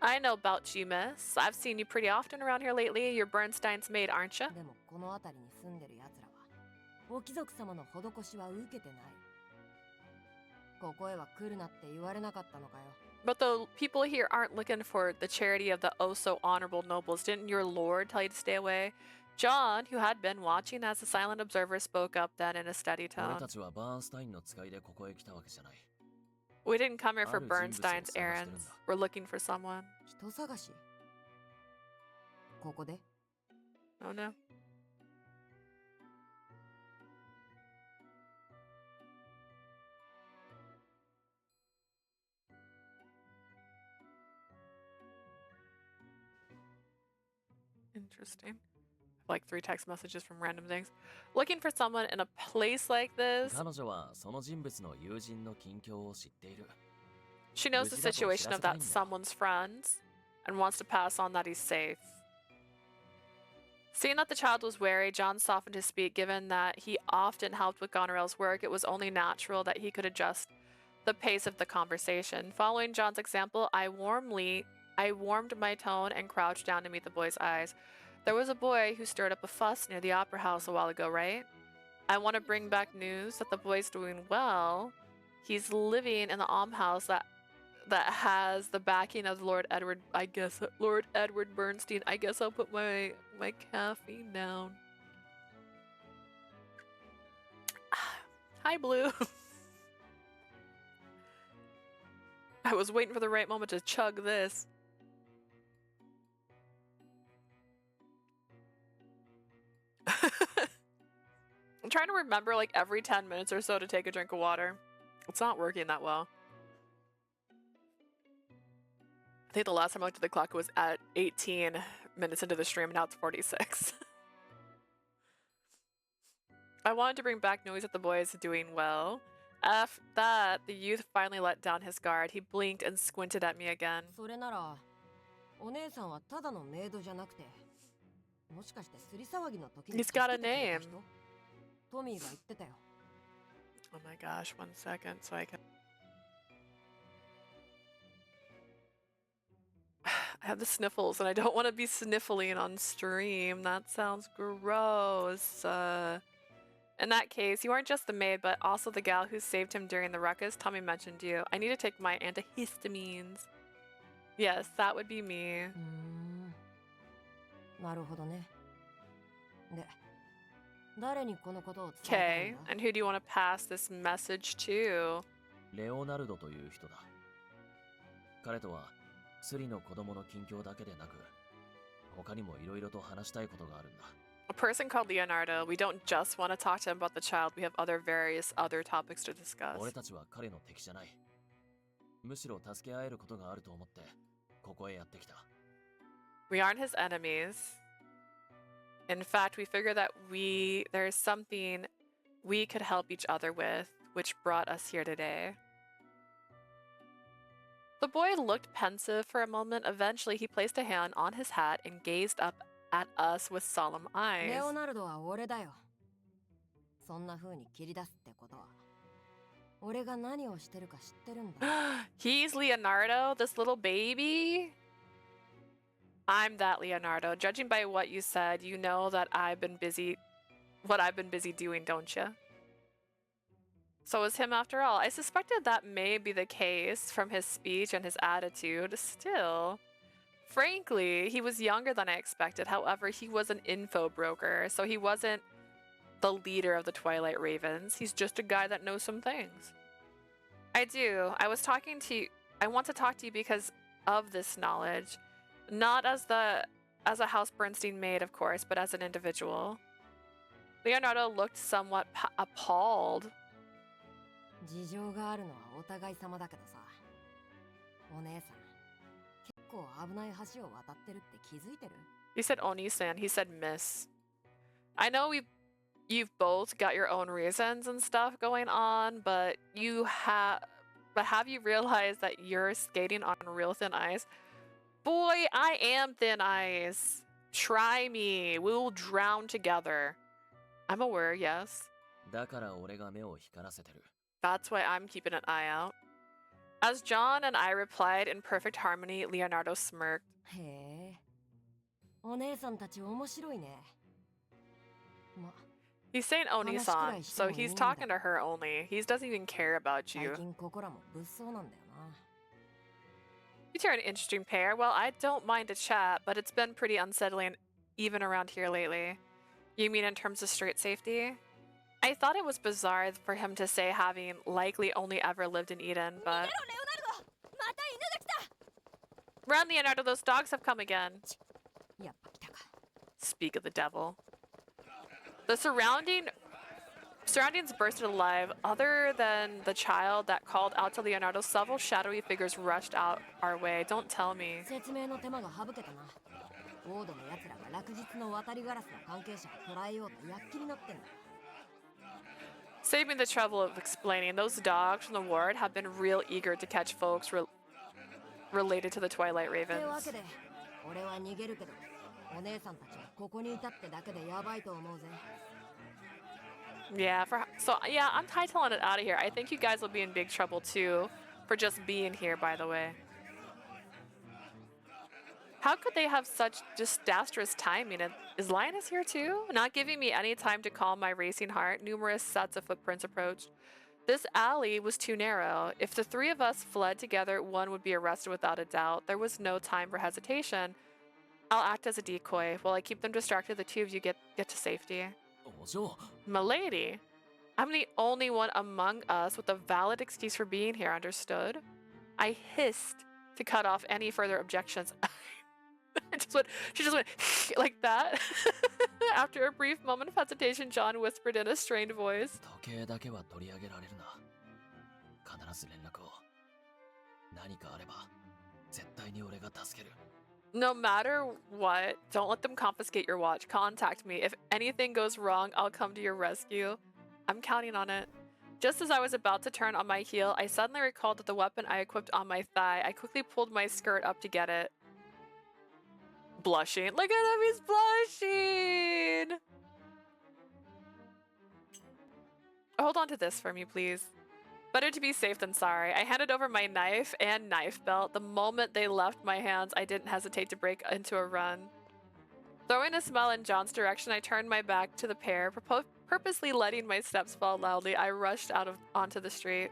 I know about you, miss. I've seen you pretty often around here lately. You're Bernstein's maid, aren't you? でもこの辺りに住んでる奴らは、お貴族様の施しは受けてない。ここへは来るなって言われなかったのかよ。 But the people here aren't looking for the charity of the oh-so-honorable nobles. Didn't your lord tell you to stay away? John, who had been watching as a silent observer, spoke up then in a steady tone. We didn't come here for Bernstein's errands. We're looking for someone. 人探し。ここで Oh no. Interesting. Like 3 text messages from random things. Looking for someone in a place like this. She knows the situation of that someone's friends and wants to pass on that he's safe. Seeing that the child was wary, John softened his speech. Given that he often helped with Goneril's work, it was only natural that he could adjust the pace of the conversation. Following John's example, I warmed my tone and crouched down to meet the boy's eyes. There was a boy who stirred up a fuss near the opera house a while ago, right? I want to bring back news that the boy's doing well. He's living in the almshouse that has the backing of Lord Edward Bernstein. I guess I'll put my caffeine down. Hi, Blue. I was waiting for the right moment to chug this. I'm trying to remember like every 10 minutes or so to take a drink of water. It's not working that well. I think the last time I looked at the clock was at 18 minutes into the stream, and now it's 46. I wanted to bring back news that the boy is doing well. After that, the youth finally let down his guard. He blinked and squinted at me again. それなら、お姉さんはただのメイドじゃなくて、もしかしてすり騒ぎの時に He's got a name. トミーが言ってたよ。Oh my gosh, 1 second so I can... I have the sniffles and I don't want to be sniffling on stream. That sounds gross. In that case, you aren't just the maid, but also the gal who saved him during the ruckus. Tommy mentioned you. I need to take my antihistamines. Yes, that would be me. なるほどね。で、誰にこのことを伝え Okay, and who do you want to pass this message to? レオナルドという人だ。彼とはスリの子供の近況だけでなく、他にもいろいろと話したいことがあるんだ。A person called Leonardo. We don't just want to talk to him about the child. We have various other topics to discuss. 俺たちは彼の敵じゃない。むしろ助け合えることがあると思ってここへやってきた。We aren't his enemies. In fact, we figure that there's something we could help each other with, which brought us here today. The boy looked pensive for a moment. Eventually, he placed a hand on his hat and gazed up at us with solemn レ eyes. オナルドは俺だよ。そんな風に切り出すってことは、俺が何をしてるか知ってるんだ。He's Leonardo, this little baby? I'm that Leonardo. Judging by what you said, you know that I've been busy doing, don't you? So it's him after all. I suspected that may be the case from his speech and his attitude. Still, frankly, he was younger than I expected. However, he was an info broker, so he wasn't the leader of the Twilight Ravens. He's just a guy that knows some things. I do. I want to talk to you because of this knowledge. Not as a House Bernstein maid, of course, but as an individual. Leonardo looked somewhat appalled. 事情があるのはお互い様だけどさ。お姉さん、結構危ない橋を渡ってるって気づいてる？ He said Oni-san. He said Miss. I know you've both got your own reasons and stuff going on, but have you realized that you're skating on real thin ice? Boy, I am thin ice. Try me. We will drown together. I'm aware, yes. だから俺が目を光らせてる。That's why I'm keeping an eye out. As John and I replied in perfect harmony, Leonardo smirked. へえ。お姉さんたち面白いね。ま、 He's saying Oni-san, so he's talking to her only. He doesn't even care about you. 最近ここらも物騒なんだよな。You two are an interesting pair. Well, I don't mind a chat, but it's been pretty unsettling even around here lately. You mean in terms of street safety? I thought it was bizarre for him to say having likely only ever lived in Eden, but... Run, Leonardo! Those dogs have come again. やっぱ来たか。 Speak of the devil. The surroundings bursted alive. Other than the child that called out to Leonardo, several shadowy figures rushed out our way. Don't tell me. 説明の手間が省けたな。ウォードの奴らが落日の渡りガラスの関係者を捕らえようと躍起になってんだ。 Save me the trouble of explaining. Those dogs from the ward have been real eager to catch folks related to the Twilight というわ Ravens. けで、俺は逃げるけど、お姉さんたちがここにいたってだけでやばいと思うぜ。 Yeah, so yeah, I'm titling it out of here. I think you guys will be in big trouble too for just being here, by the way. How could they have such disastrous timing? And is Linus here too? Not giving me any time to calm my racing heart, numerous sets of footprints approached. This alley was too narrow. If the three of us fled together, one would be arrested without a doubt. There was no time for hesitation. I'll act as a decoy. While I keep them distracted, the two of you get to safety. Milady, I'm the only one among us with a valid excuse for being here, understood? I hissed to cut off any further objections. She just went like that. After a brief moment of hesitation, John whispered in a strained voice. No matter what, don't let them confiscate your watch. Contact me. If anything goes wrong, I'll come to your rescue. I'm counting on it. Just as I was about to turn on my heel, I suddenly recalled that the weapon I equipped on my thigh. I quickly pulled my skirt up to get it. Blushing. Look at him, he's blushing! Hold on to this for me, please. Better to be safe than sorry. I handed over my knife and knife belt. The moment they left my hands, I didn't hesitate to break into a run. Throwing a smile in John's direction, I turned my back to the pair, purposely letting my steps fall loudly. I rushed onto the street.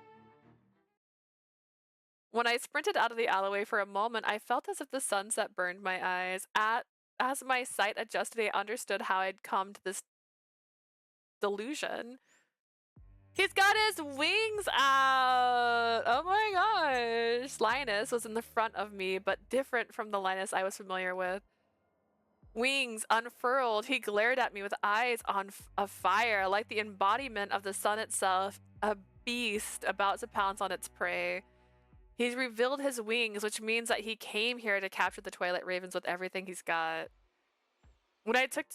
When I sprinted out of the alleyway for a moment, I felt as if the sunset burned my eyes. As my sight adjusted, I understood how I'd come to this delusion. He's got his wings out! Oh my gosh! Linus was in the front of me, but different from the Linus I was familiar with. Wings unfurled, he glared at me with eyes on fire, like the embodiment of the sun itself, a beast about to pounce on its prey. He's revealed his wings, which means that he came here to capture the Twilight Ravens with everything he's got. When I took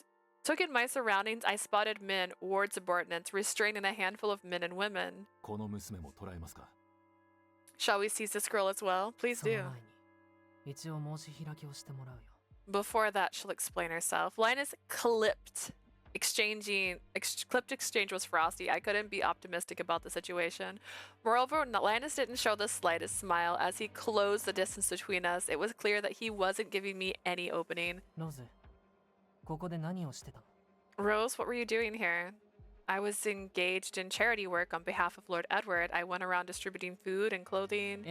in my surroundings, I spotted men, ward subordinates, restraining a handful of men and women. Shall we seize this girl as well? Please do. Before that, she'll explain herself. Linus clipped exchange was frosty. I couldn't be optimistic about the situation. Moreover, Linus didn't show the slightest smile as he closed the distance between us. It was clear that he wasn't giving me any opening. Rose, what were you doing here? I was engaged in charity work on behalf of Lord Edward. I went around distributing food and clothing.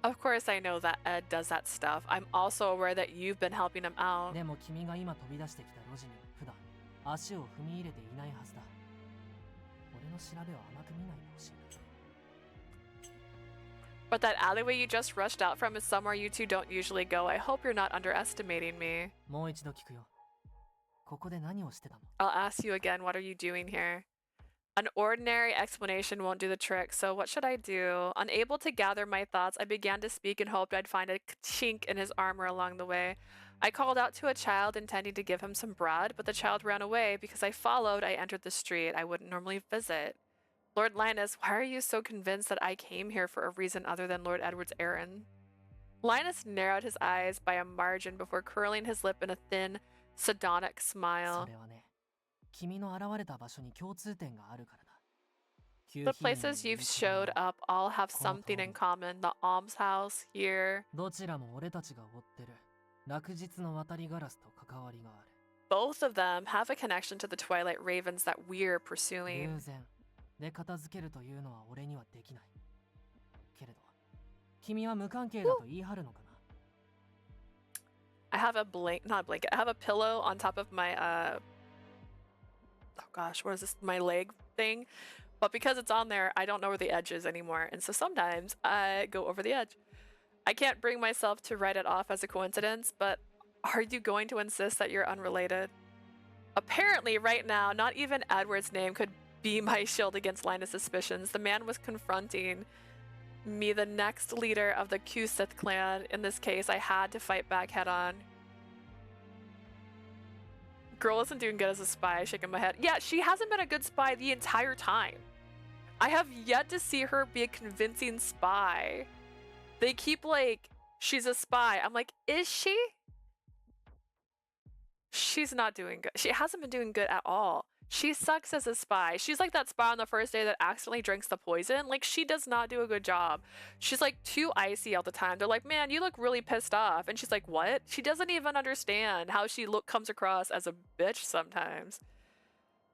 Of course I know that Ed does that stuff. I'm also aware that you've been helping him out. But that alleyway you just rushed out from is somewhere you two don't usually go. I hope you're not underestimating me. I'll ask you again, what are you doing here? An ordinary explanation won't do the trick, so what should I do? Unable to gather my thoughts, I began to speak and hoped I'd find a chink in his armor along the way. I called out to a child intending to give him some bread, but the child ran away. Because I followed, I entered the street I wouldn't normally visit. Lord Linus, why are you so convinced that I came here for a reason other than Lord Edward's errand? Linus narrowed his eyes by a margin before curling his lip in a thin, sardonic smile. The places you've showed up all have something in common. The almshouse, here. Both of them have a connection to the Twilight Ravens that we're pursuing. I have a not a blanket. I have a pillow on top of my oh gosh, what is this? My leg thing. But because it's on there, I don't know where the edge is anymore. And so sometimes I go over the edge. I can't bring myself to write it off as a coincidence, but are you going to insist that you're unrelated? Apparently, right now, not even Edward's name could be my shield against Linus' suspicions. The man was confronting me, the next leader of the Kusith clan. In this case, I had to fight back head on. Girl isn't doing good as a spy, shaking my head. Yeah, she hasn't been a good spy the entire time. I have yet to see her be a convincing spy. They keep like, she's a spy. I'm like, is she? She's not doing good. She hasn't been doing good at all. She sucks as a spy. She's like that spy on the first day that accidentally drinks the poison. Like, she does not do a good job. She's like too icy all the time. They're like, man, you look really pissed off. And she's like, what? She doesn't even understand how she comes across as a bitch sometimes.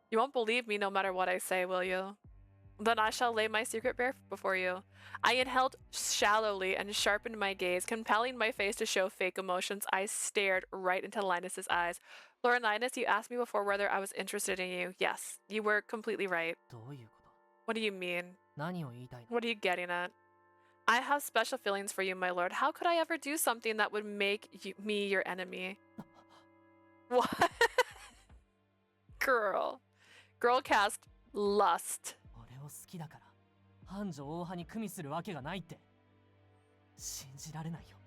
You won't believe me no matter what I say, will you? Then I shall lay my secret bare before you. I inhaled shallowly and sharpened my gaze, compelling my face to show fake emotions. I stared right into Linus's eyes. Lord Linus, you asked me before whether I was interested in you. Yes, you were completely right. どういうこと？ What do you mean? 何を言いたいの？ What are you getting at? I have special feelings for you, my lord. How could I ever do something that would make me your enemy? What? Girl. Girl cast lust. 俺を好きだから繁盛大派に組みするわけがないって信じられないよ。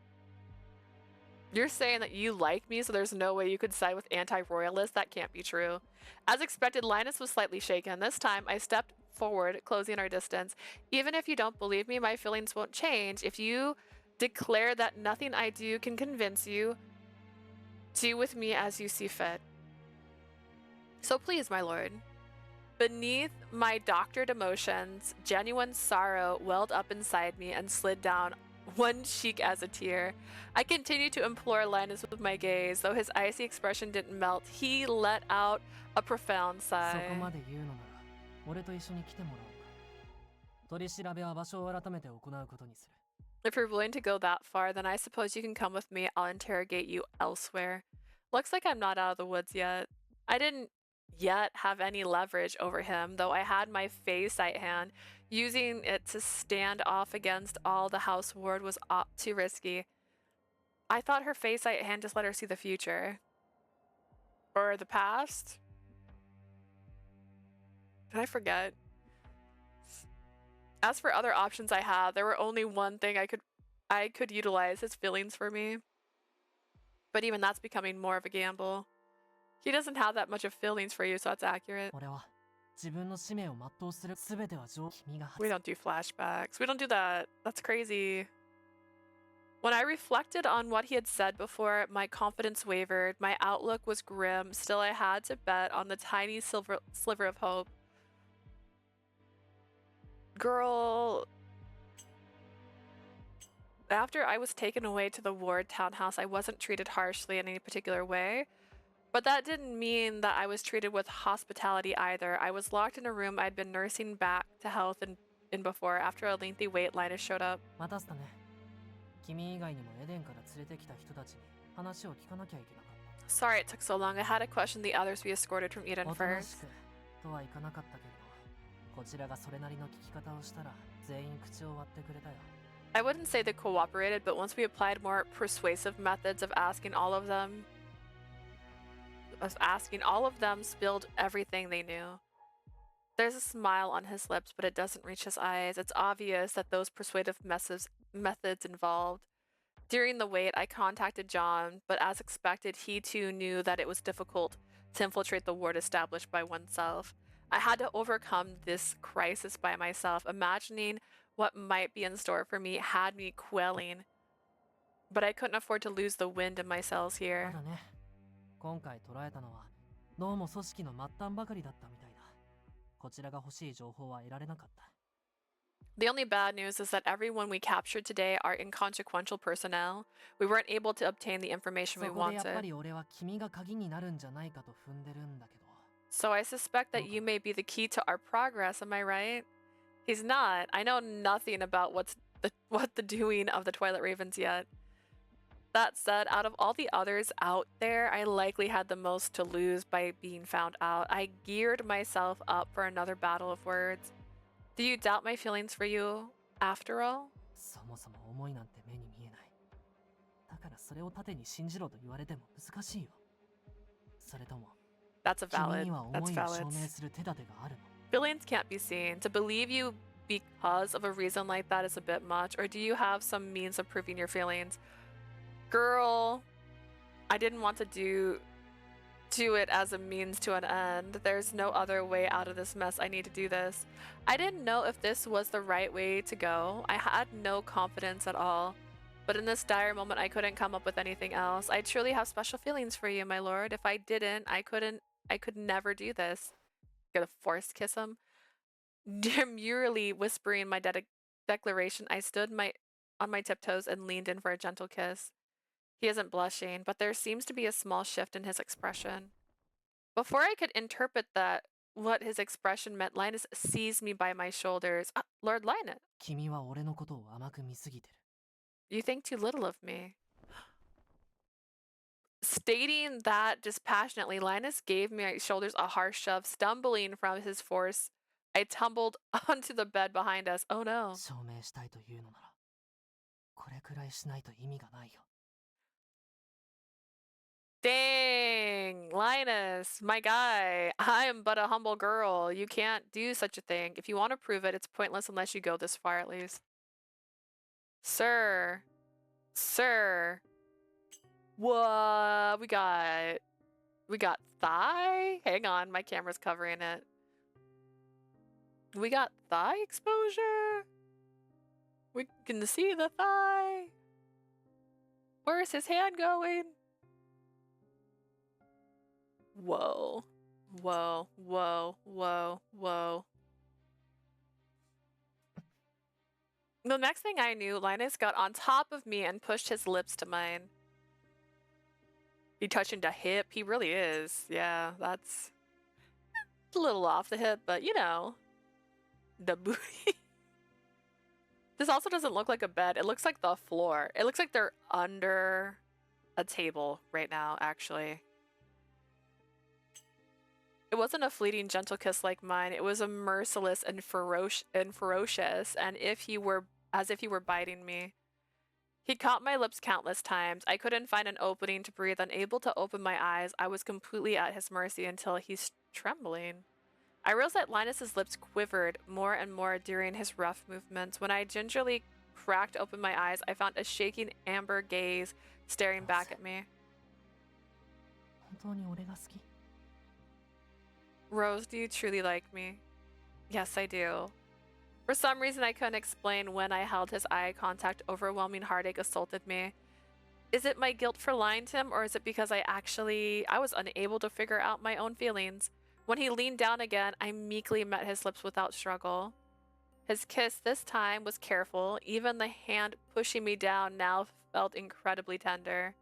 You're saying that you like me, so there's no way you could side with anti-royalists? That can't be true. As expected, Linus was slightly shaken. This time, I stepped forward, closing our distance. Even if you don't believe me, my feelings won't change. If you declare that nothing I do can convince you, do with me as you see fit. So please, my lord. Beneath my doctored emotions, genuine sorrow welled up inside me and slid down one cheek as a tear. I continued to implore Linus with my gaze. Though his icy expression didn't melt, he let out a profound そ sigh. こまで言うのなら俺と一緒に来てもらおうか。取り調べは場所を改めて行うことにする。 If you're willing to go that far, then I suppose you can come with me. I'll interrogate you elsewhere. Looks like I'm not out of the woods yet. I didn't yet have any leverage over him, though I had my Fey sight hand. Using it to stand off against all the house ward was too risky. I thought her Fey sight hand just let her see the future. Or the past? Did I forget? As for other options I had, there were only one thing I could utilize: his feelings for me. But even that's becoming more of a gamble. He doesn't have that much of feelings for you, so that's accurate. 俺は自分の使命を全うする全ては君が We don't do flashbacks. We don't do that. That's crazy. When I reflected on what he had said before, my confidence wavered. My outlook was grim. Still, I had to bet on the tiny sliver of hope. Girl. After I was taken away to the ward townhouse, I wasn't treated harshly in any particular way. But that didn't mean that I was treated with hospitality either. I was locked in a room I'd been nursing back to health in before. After a lengthy wait, Linus showed up. 待たせたね。君以外にもエデンから連れてきた人たちに話を聞かなきゃいけなかった。 Sorry it took so long. I had to question the others we escorted from Eden おとなし first. くとはいかなかったけれど、こちらがそれなりの聞き方をしたら全員口を割ってくれたよ。 I wouldn't say they cooperated, but once we applied more persuasive methods of asking all of them spilled everything they knew. There's a smile on his lips, but it doesn't reach his eyes. It's obvious that those persuasive methods involved. During the wait, I contacted John, but as expected, he too knew that it was difficult to infiltrate the ward established by oneself. I had to overcome this crisis by myself. Imagining what might be in store for me had me quelling. But I couldn't afford to lose the wind in my sails た here. だね、今回捉えたのはどうも組織の末端ばかりだったみたいだ。こちらが欲しい情報は得られなかった。 The only bad news is that everyone we captured today are inconsequential personnel. We weren't able to obtain the information そ we こでやっぱ wanted. り俺は君が鍵になるんじゃないかと踏んでるんだけど。 So I suspect that you may be the key to our progress, am I right? He's not. I know nothing about what the doing of the Twilight Ravens yet. That said, out of all the others out there, I likely had the most to lose by being found out. I geared myself up for another battle of words. Do you doubt my feelings for you, after all? そもそも思いなんて目に見えない。だからそれを盾に信じろと言われても難しいよ。それとも That's a 君 valid. には That's 思いを valid. 証明する手立てがあるの？ Feelings can't be seen. To believe you because of a reason like that is a bit much. Or do you have some means of proving your feelings? Girl, I didn't want to do do it as a means to an end. There's no other way out of this mess. I need to do this. I didn't know if this was the right way to go. I had no confidence at all. But in this dire moment, I couldn't come up with anything else. I truly have special feelings for you, my lord. If I didn't, I could never do this. Gonna force kiss him? Demurely whispering my declaration, I stood on my tiptoes and leaned in for a gentle kiss. He isn't blushing, but there seems to be a small shift in his expression. Before I could interpret what his expression meant, Linus seized me by my shoulders. Lord Linus, 君は俺のことを甘く見すぎてる。 you think too little of me. Stating that dispassionately, Linus gave my shoulders a harsh shove. Stumbling from his force, I tumbled onto the bed behind us. Oh no. 証明したいというのなら、これくらいしないと意味がないよ。 Dang, Linus, my guy, I am but a humble girl. You can't do such a thing. If you want to prove it, it's pointless unless you go this far at least. Sir. What? We got thigh? Hang on, my camera's covering it. We got thigh exposure? We can see the thigh. Where's his hand going? Whoa. Whoa. Whoa. Whoa. Whoa. The next thing I knew, Linus got on top of me and pushed his lips to mine. He touching the hip. He really is. Yeah, that's a little off the hip, but you know. The booty. This also doesn't look like a bed. It looks like the floor. It looks like they're under a table right now, actually. It wasn't a fleeting gentle kiss like mine. It was a merciless and ferocious, and as if he were biting me. He caught my lips countless times. I couldn't find an opening to breathe. Unable to open my eyes, I was completely at his mercy until he's trembling. I realized that Linus's lips quivered more and more during his rough movements. When I gingerly cracked open my eyes, I found a shaking amber gaze staring back at me. 本当に俺が好き? Rose, do you truly like me? Yes, I do. For some reason, I couldn't explain when I held his eye contact. Overwhelming heartache assaulted me. Is it my guilt for lying to him, or is it because I was unable to figure out my own feelings? When he leaned down again, I meekly met his lips without struggle. His kiss this time was careful. Even the hand pushing me down now felt incredibly tender.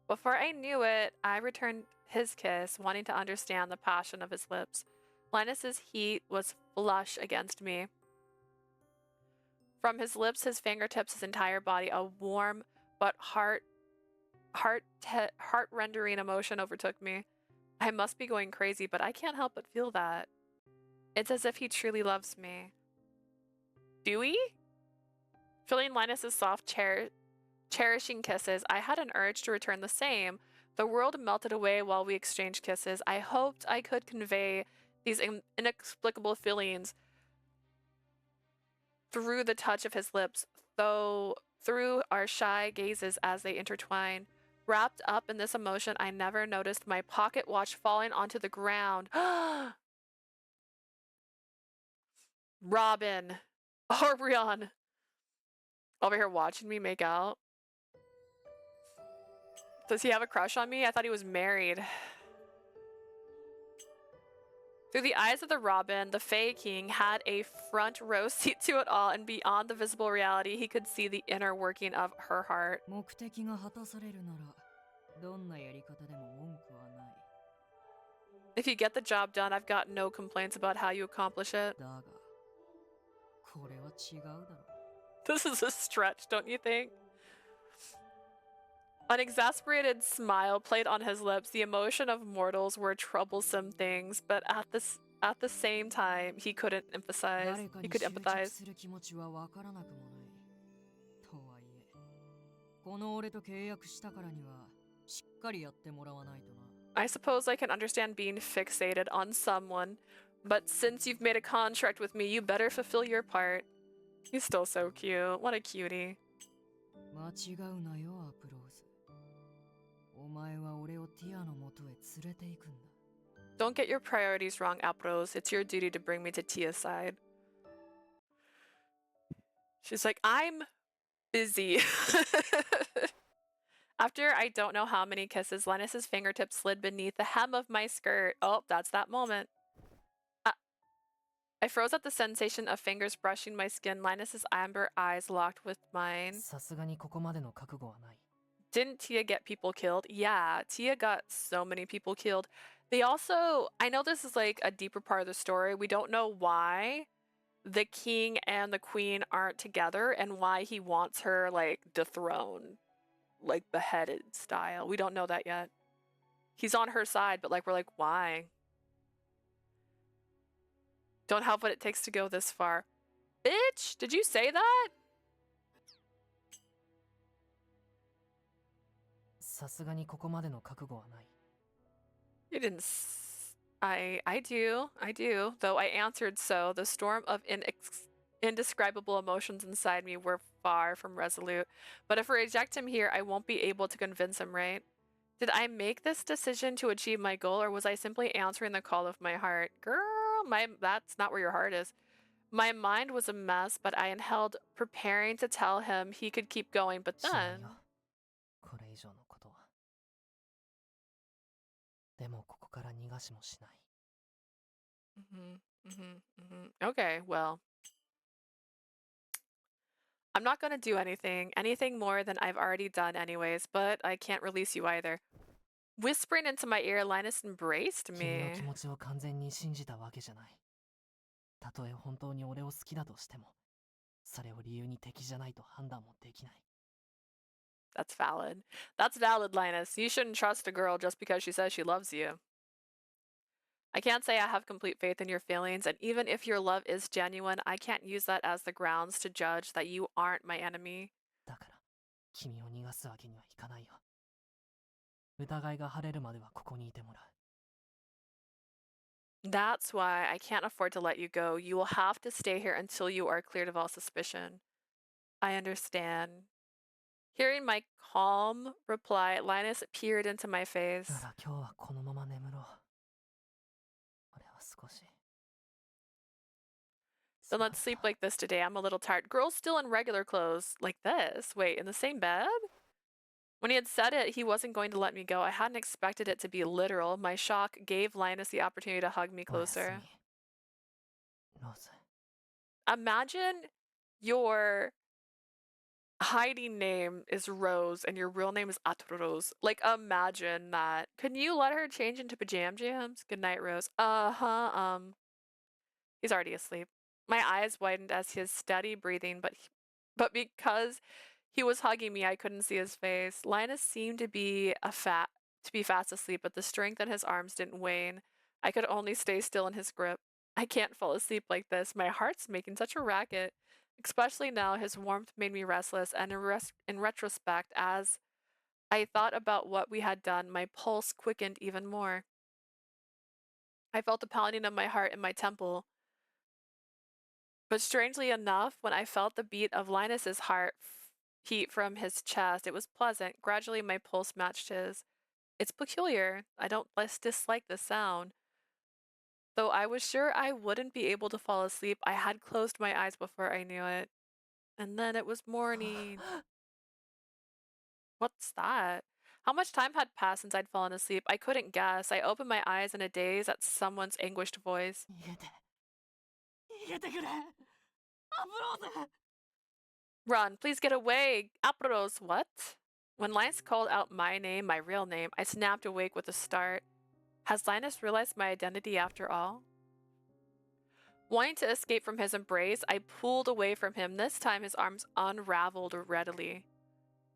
Before I knew it, I returned his kiss, wanting to understand the passion of his lips. Linus's heat was flush against me. From his lips, his fingertips, his entire body, a warm but heart-rendering emotion overtook me. I must be going crazy, but I can't help but feel that. It's as if he truly loves me. Do we? Feeling Linus's soft, cherishing kisses, I had an urge to return the same. The world melted away while we exchanged kisses. I hoped I could convey these inexplicable feelings through the touch of his lips, though through our shy gazes as they intertwined. Wrapped up in this emotion, I never noticed my pocket watch falling onto the ground. Robin. Orion. Over here watching me make out. Does he have a crush on me? I thought he was married. Through the eyes of the Robin, the Fae King had a front row seat to it all, and beyond the visible reality, he could see the inner working of her heart. 目的が果たされるなら、どんなやり方でも文句はない。 If you get the job done, I've got no complaints about how you accomplish it. だが、これは違うだろう。 This is a stretch, don't you think? An exasperated smile played on his lips. The emotion of mortals were troublesome things, but at the same time, he couldn't empathize. 誰か He に could 執着 empathize. する気持ちはわからなくもない。とはいえ、この俺と契約したからには、しっかりやってもらわないとな。 I suppose I can understand being fixated on someone, but since you've made a contract with me, you better fulfill your part. He's still so cute. What a cutie. 間違うなよ、アプローズ。お前は俺をティアの元へ連れて行くんだ。 Don't get your priorities wrong, Apros. It's your duty to bring me to Tia's side. She's like, I'm busy. After I don't know how many kisses, Linus's fingertips slid beneath the hem of my skirt. Oh, that's that moment. I froze at the sensation of fingers brushing my skin. Linus's amber eyes locked with mine. さすがにここまでの覚悟はない。 Didn't Tia get people killed? Yeah, Tia got so many people killed. They also, I know this is like a deeper part of the story. We don't know why the king and the queen aren't together and why he wants her like dethroned, like beheaded style. We don't know that yet. He's on her side, but like we're like, why? Don't have what it takes to go this far. Bitch, did you say that? さすがにここまでの覚悟はない。 You didn't. I do. Though I answered so, the storm of indescribable emotions inside me were far from resolute. But if I reject him here, I won't be able to convince him, right? Did I make this decision to achieve my goal, or was I simply answering the call of my heart? Girl, that's not where your heart is. My mind was a mess, but I inhaled, preparing to tell him he could keep going. But 知らん then, よ。これ以上のことは。でもここから逃がしもしない。 Okay, well, I'm not gonna do anything more than I've already done anyways, but I can't release you either. Whispering into my ear, Linus embraced 君の me. 気持ちを完全に信じたわけじゃない。たとえ本当に俺を好きだとしても、それを理由に敵じゃないと判断もできない。 That's valid. That's valid, Linus. You shouldn't trust a girl just because she says she loves you. I can't say I have complete faith in your feelings, and even if your love is genuine, I can't use that as the grounds to judge that you aren't my enemy. だから、君を逃がすわけにはいかないよ。疑いが晴れるまではここにいてもらう。 That's why I can't afford to let you go. You will have to stay here until you are cleared of all suspicion. I understand. Hearing my calm reply, Linus peered into my face. なら今日はこのまま眠ろう。俺は少し。 Then let's sleep like this today. I'm a little tired. Girl's still in regular clothes. Like this? Wait, in the same bed? When he had said it, he wasn't going to let me go. I hadn't expected it to be literal. My shock gave Linus the opportunity to hug me おやす closer. み。ローズ。 Imagine your hiding name is Rose and your real name is Atros. Like, imagine that. Couldn't you let her change into pajam jams? Good night, Rose. He's already asleep. My eyes widened as his steady breathing, but because he was hugging me, I couldn't see his face. Linus seemed to be fast asleep, but the strength in his arms didn't wane. I could only stay still in his grip. I can't fall asleep like this. My heart's making such a racket. Especially now, his warmth made me restless, and in retrospect, as I thought about what we had done, my pulse quickened even more. I felt the pounding of my heart in my temple. But strangely enough, when I felt the beat of Linus's heat from his chest, it was pleasant. Gradually, my pulse matched his. It's peculiar. I don't dislike the sound. Though I was sure I wouldn't be able to fall asleep, I had closed my eyes before I knew it. And then it was morning. What's that? How much time had passed since I'd fallen asleep? I couldn't guess. I opened my eyes in a daze at someone's anguished voice. 逃げて。逃げてくれ。アプローズ。 Run, please get away! Apros, what? When Linus called out my name, my real name, I snapped awake with a start. Has Linus realized my identity after all? Wanting to escape from his embrace, I pulled away from him. This time his arms unraveled readily.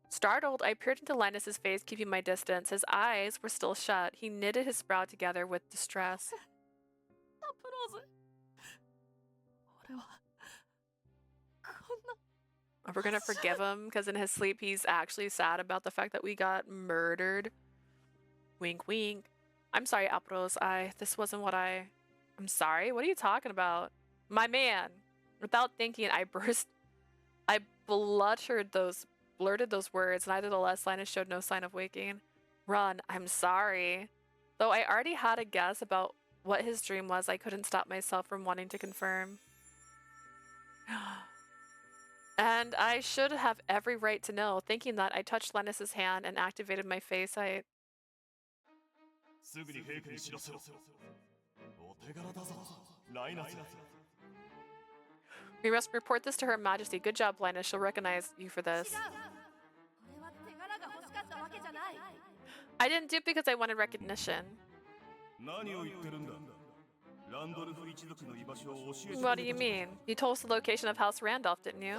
Startled, I peered into Linus's face, keeping my distance. His eyes were still shut. He knitted his brow together with distress. アプローズ。俺は。こんな。 We're gonna forgive him because in his sleep he's actually sad about the fact that we got murdered. Wink, wink. I'm sorry, Apros. This wasn't what I'm sorry? What are you talking about? My man. Without thinking, I blurted those words. Nevertheless, Linus showed no sign of waking. Run, I'm sorry. Though I already had a guess about what his dream was, I couldn't stop myself from wanting to confirm. And I should have every right to know, thinking that I touched Linus's hand and activated my face. We must report this to Her Majesty. Good job, Linus. She'll recognize you for this. I didn't do it because I wanted recognition. What do you mean? You told us the location of House Randolph, didn't you?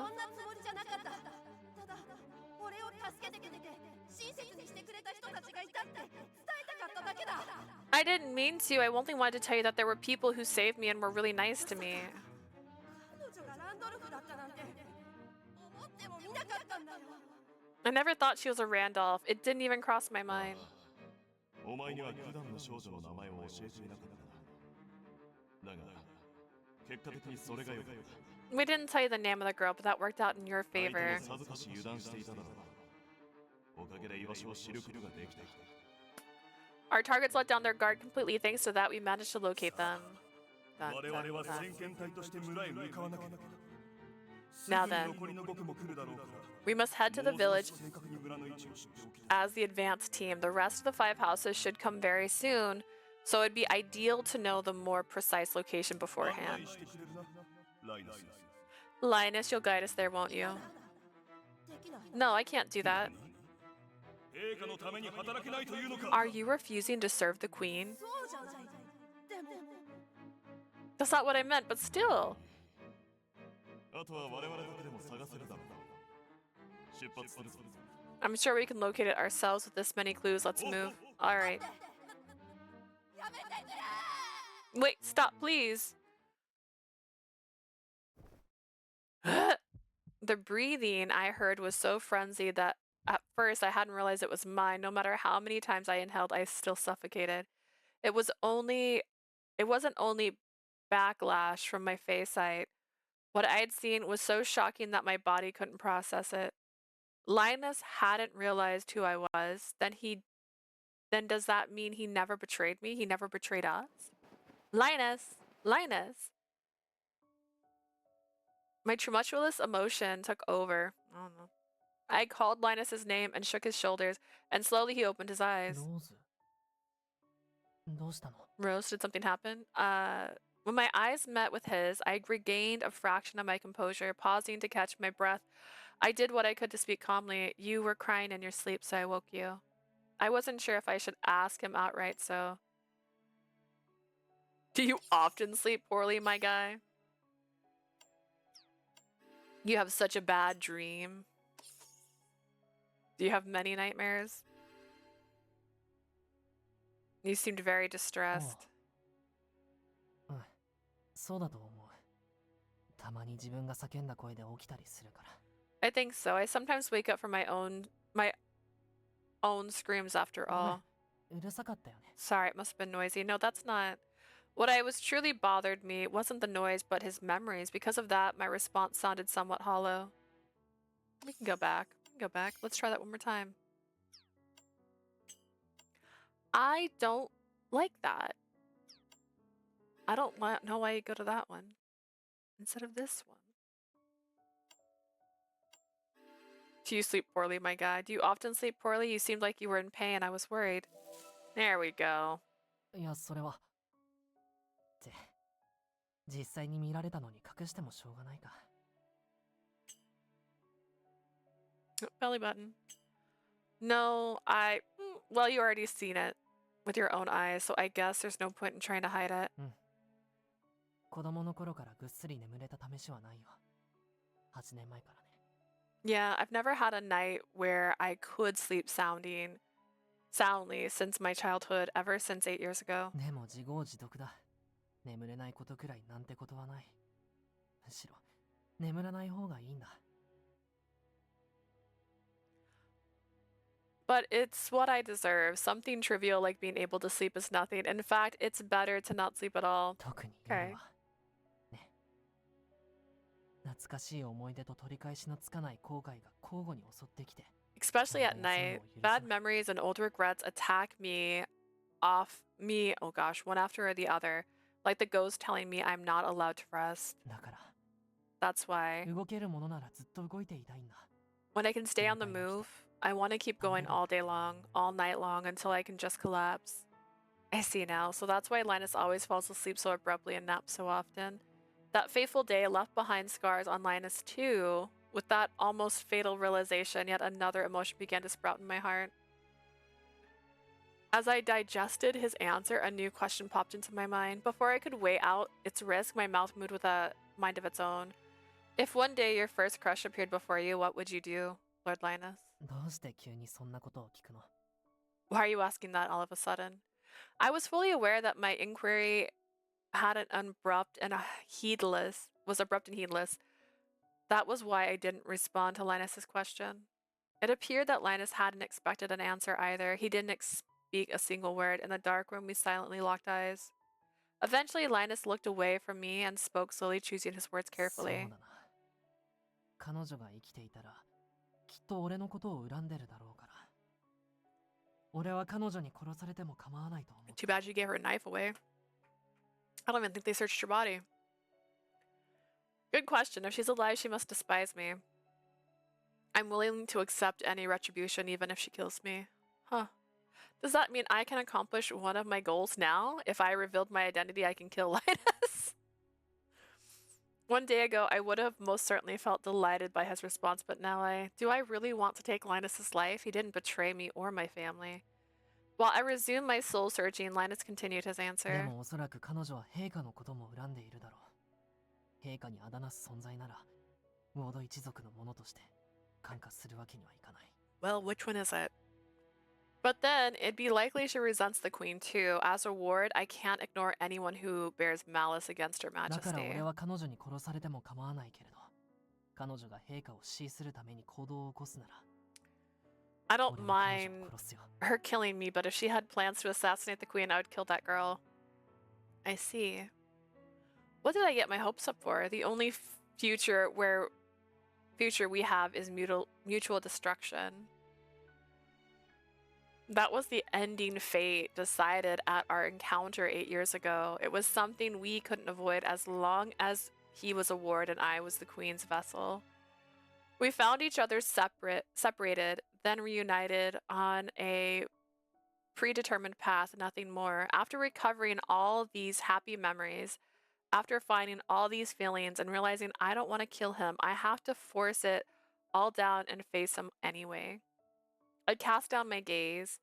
I didn't mean to. I only wanted to tell you that there were people who saved me and were really nice to me. I never thought she was a Randolph. It didn't even cross my mind. We didn't tell you the name of the girl, but that worked out in your favor. Our targets let down their guard completely. Thanks to that, we managed to locate them. Dun, dun, dun. Now then, we must head to the village as the advanced team. The rest of the 5 houses should come very soon, so it'd be ideal to know the more precise location beforehand. Linus, you'll guide us there, won't you? No, I can't do that. Are you refusing to serve the queen? That's not what I meant, but still. I'm sure we can locate it ourselves with this many clues. Let's move. Alright. Wait, stop, please. The breathing I heard was so frenzied that at first I hadn't realized it was mine. No matter how many times I inhaled, I still suffocated. It wasn't only backlash from my face sight. What I had seen was so shocking that my body couldn't process it. Linus hadn't realized who I was. Then does that mean he never betrayed me? He never betrayed us? Linus! Linus! My tumultuous emotion took over. I don't know. I called Linus's name and shook his shoulders, and slowly he opened his eyes. Rose, did something happen? When my eyes met with his, I regained a fraction of my composure, pausing to catch my breath. I did what I could to speak calmly. You were crying in your sleep, so I woke you. I wasn't sure if I should ask him outright, so... Do you often sleep poorly, my guy? You have such a bad dream. Do you have many nightmares? You seemed very distressed. I think so. I sometimes wake up from my own screams after all. Sorry, it must have been noisy. No, that's not. What was truly bothered me wasn't the noise, but his memories. Because of that, my response sounded somewhat hollow. We can go back. Go back. Let's try that one more time. I don't like that. I don't know why you go to that one instead of this one. Do you sleep poorly, my guy? Do you often sleep poorly? You seemed like you were in pain. I was worried. There we go. Belly button. No, well, you already seen it with your own eyes, so I guess there's no point in trying to hide it. Yeah, I've never had a night where I could sleep soundly since my childhood, ever since 8 years ago. But it's what I deserve. Something trivial like being able to sleep is nothing. In fact, it's better to not sleep at all. Okay. Especially at night, bad memories and old regrets attack me oh gosh, one after the other. Like the ghost telling me I'm not allowed to rest. だから That's why 動けるものならずっと動いていたいんだ。 when I can stay on the move, I want to keep going all day long, all night long, until I can just collapse. I see now, so that's why Linus always falls asleep so abruptly and naps so often. That fateful day left behind scars on Linus too. With that almost fatal realization, yet another emotion began to sprout in my heart. As I digested his answer, a new question popped into my mind. Before I could weigh out its risk, my mouth moved with a mind of its own. If one day your first crush appeared before you, what would you do, Lord Linus? どうして急にそんなことを聞くの？ Why are you asking that all of a sudden? I was fully aware that my inquiry had an abrupt and heedless. That was why I didn't respond to Linus's question. It appeared that Linus hadn't expected an answer either. He didn't speak a single word. In the dark room, we silently locked eyes. Eventually, Linus looked away from me and spoke slowly, choosing his words そう carefully. だな。彼女が生きていたら、きっと俺のことを恨んでるだろうから。俺は彼女に殺されても構わないと思う。 Too bad you gave her a knife away. I don't even think they searched your body. Good question. If she's alive, she must despise me. I'm willing to accept any retribution, even if she kills me. Huh. Does that mean I can accomplish one of my goals now? If I revealed my identity, I can kill Linus? One day ago, I would have most certainly felt delighted by his response, but now do I really want to take Linus's life? He didn't betray me or my family. While I resumed my soul searching, Linus continued his で answer. もおそらく彼女は陛下のことも恨んでいるだろう。陛下にあだなす存在なら、ウォード一族の者として感化するわけにはいかない。 Well, which one is it? But then, it'd be likely she resents the queen too. As a ward, I can't ignore anyone who bears malice against her だから majesty. 俺は彼女に殺されても構わないけれど、彼女が陛下を支持するために行動を起こすなら、 I 俺 don't は彼女 mind を殺すよ。 her killing me, but if she had plans to assassinate the queen, I would kill that girl. I see. What did I get my hopes up for? The only future we have is mutual destruction. That was the ending fate decided at our encounter 8 years ago. It was something we couldn't avoid as long as he was a ward and I was the queen's vessel. We found each other separated, then reunited on a predetermined path, nothing more. After recovering all these happy memories, after finding all these feelings and realizing I don't want to kill him, I have to force it all down and face him anyway. I cast down my gaze.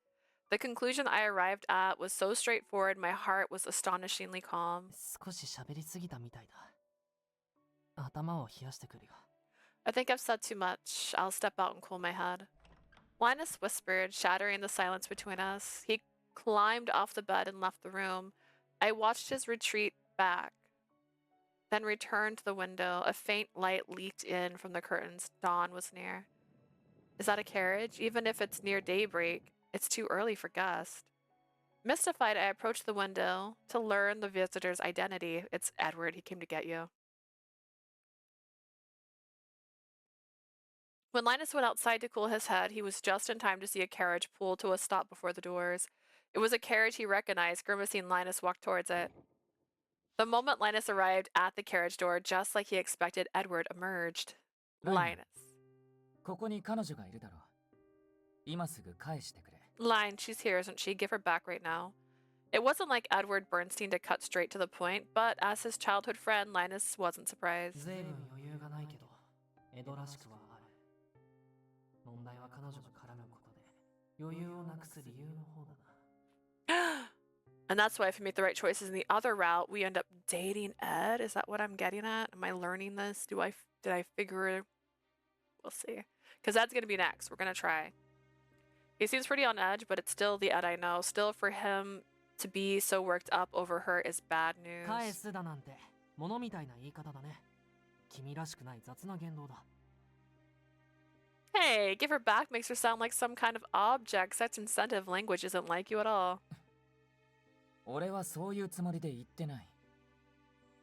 The conclusion I arrived at was so straightforward, my heart was astonishingly calm. 少し喋りすぎたみたいだ。頭を冷やしてくるよ。 I think I've said too much. I'll step out and cool my head. Linus whispered, shattering the silence between us. He climbed off the bed and left the room. I watched his retreat back, then returned to the window. A faint light leaked in from the curtains. Dawn was near. Is that a carriage? Even if it's near daybreak, it's too early for Gust. Mystified, I approached the window to learn the visitor's identity. It's Edward. He came to get you. When Linus went outside to cool his head, he was just in time to see a carriage pull to a stop before the doors. It was a carriage he recognized. Grimacing, Linus walked towards it. The moment Linus arrived at the carriage door, just like he expected, Edward emerged. Linus. ここに彼女がいるだろう。今すぐ返してくれ。 Line, she's here, isn't she? Give her back right now. It wasn't like Edward Bernstein to cut straight to the point, but as his childhood friend, Linus wasn't surprised. 随分余裕がないけど、江戸らしくはある。問題は彼女と絡むことで、余裕をなくす理由の方だな。 And that's why if we make the right choices in the other route, we end up dating Ed. Is that what I'm getting at? Am I learning this? Did I figure? We'll see. Because Ed's gonna be next. We're gonna try. He seems pretty on edge, but it's still the Ed I know. Still, for him to be so worked up over her is bad 返 news. すだなんて、物みたいな言い方だね。君らしくない雑な言動だ。 Hey, give her back makes her sound like some kind of object. Such incentive language isn't like you at all. 俺はそういうつもりで言ってない。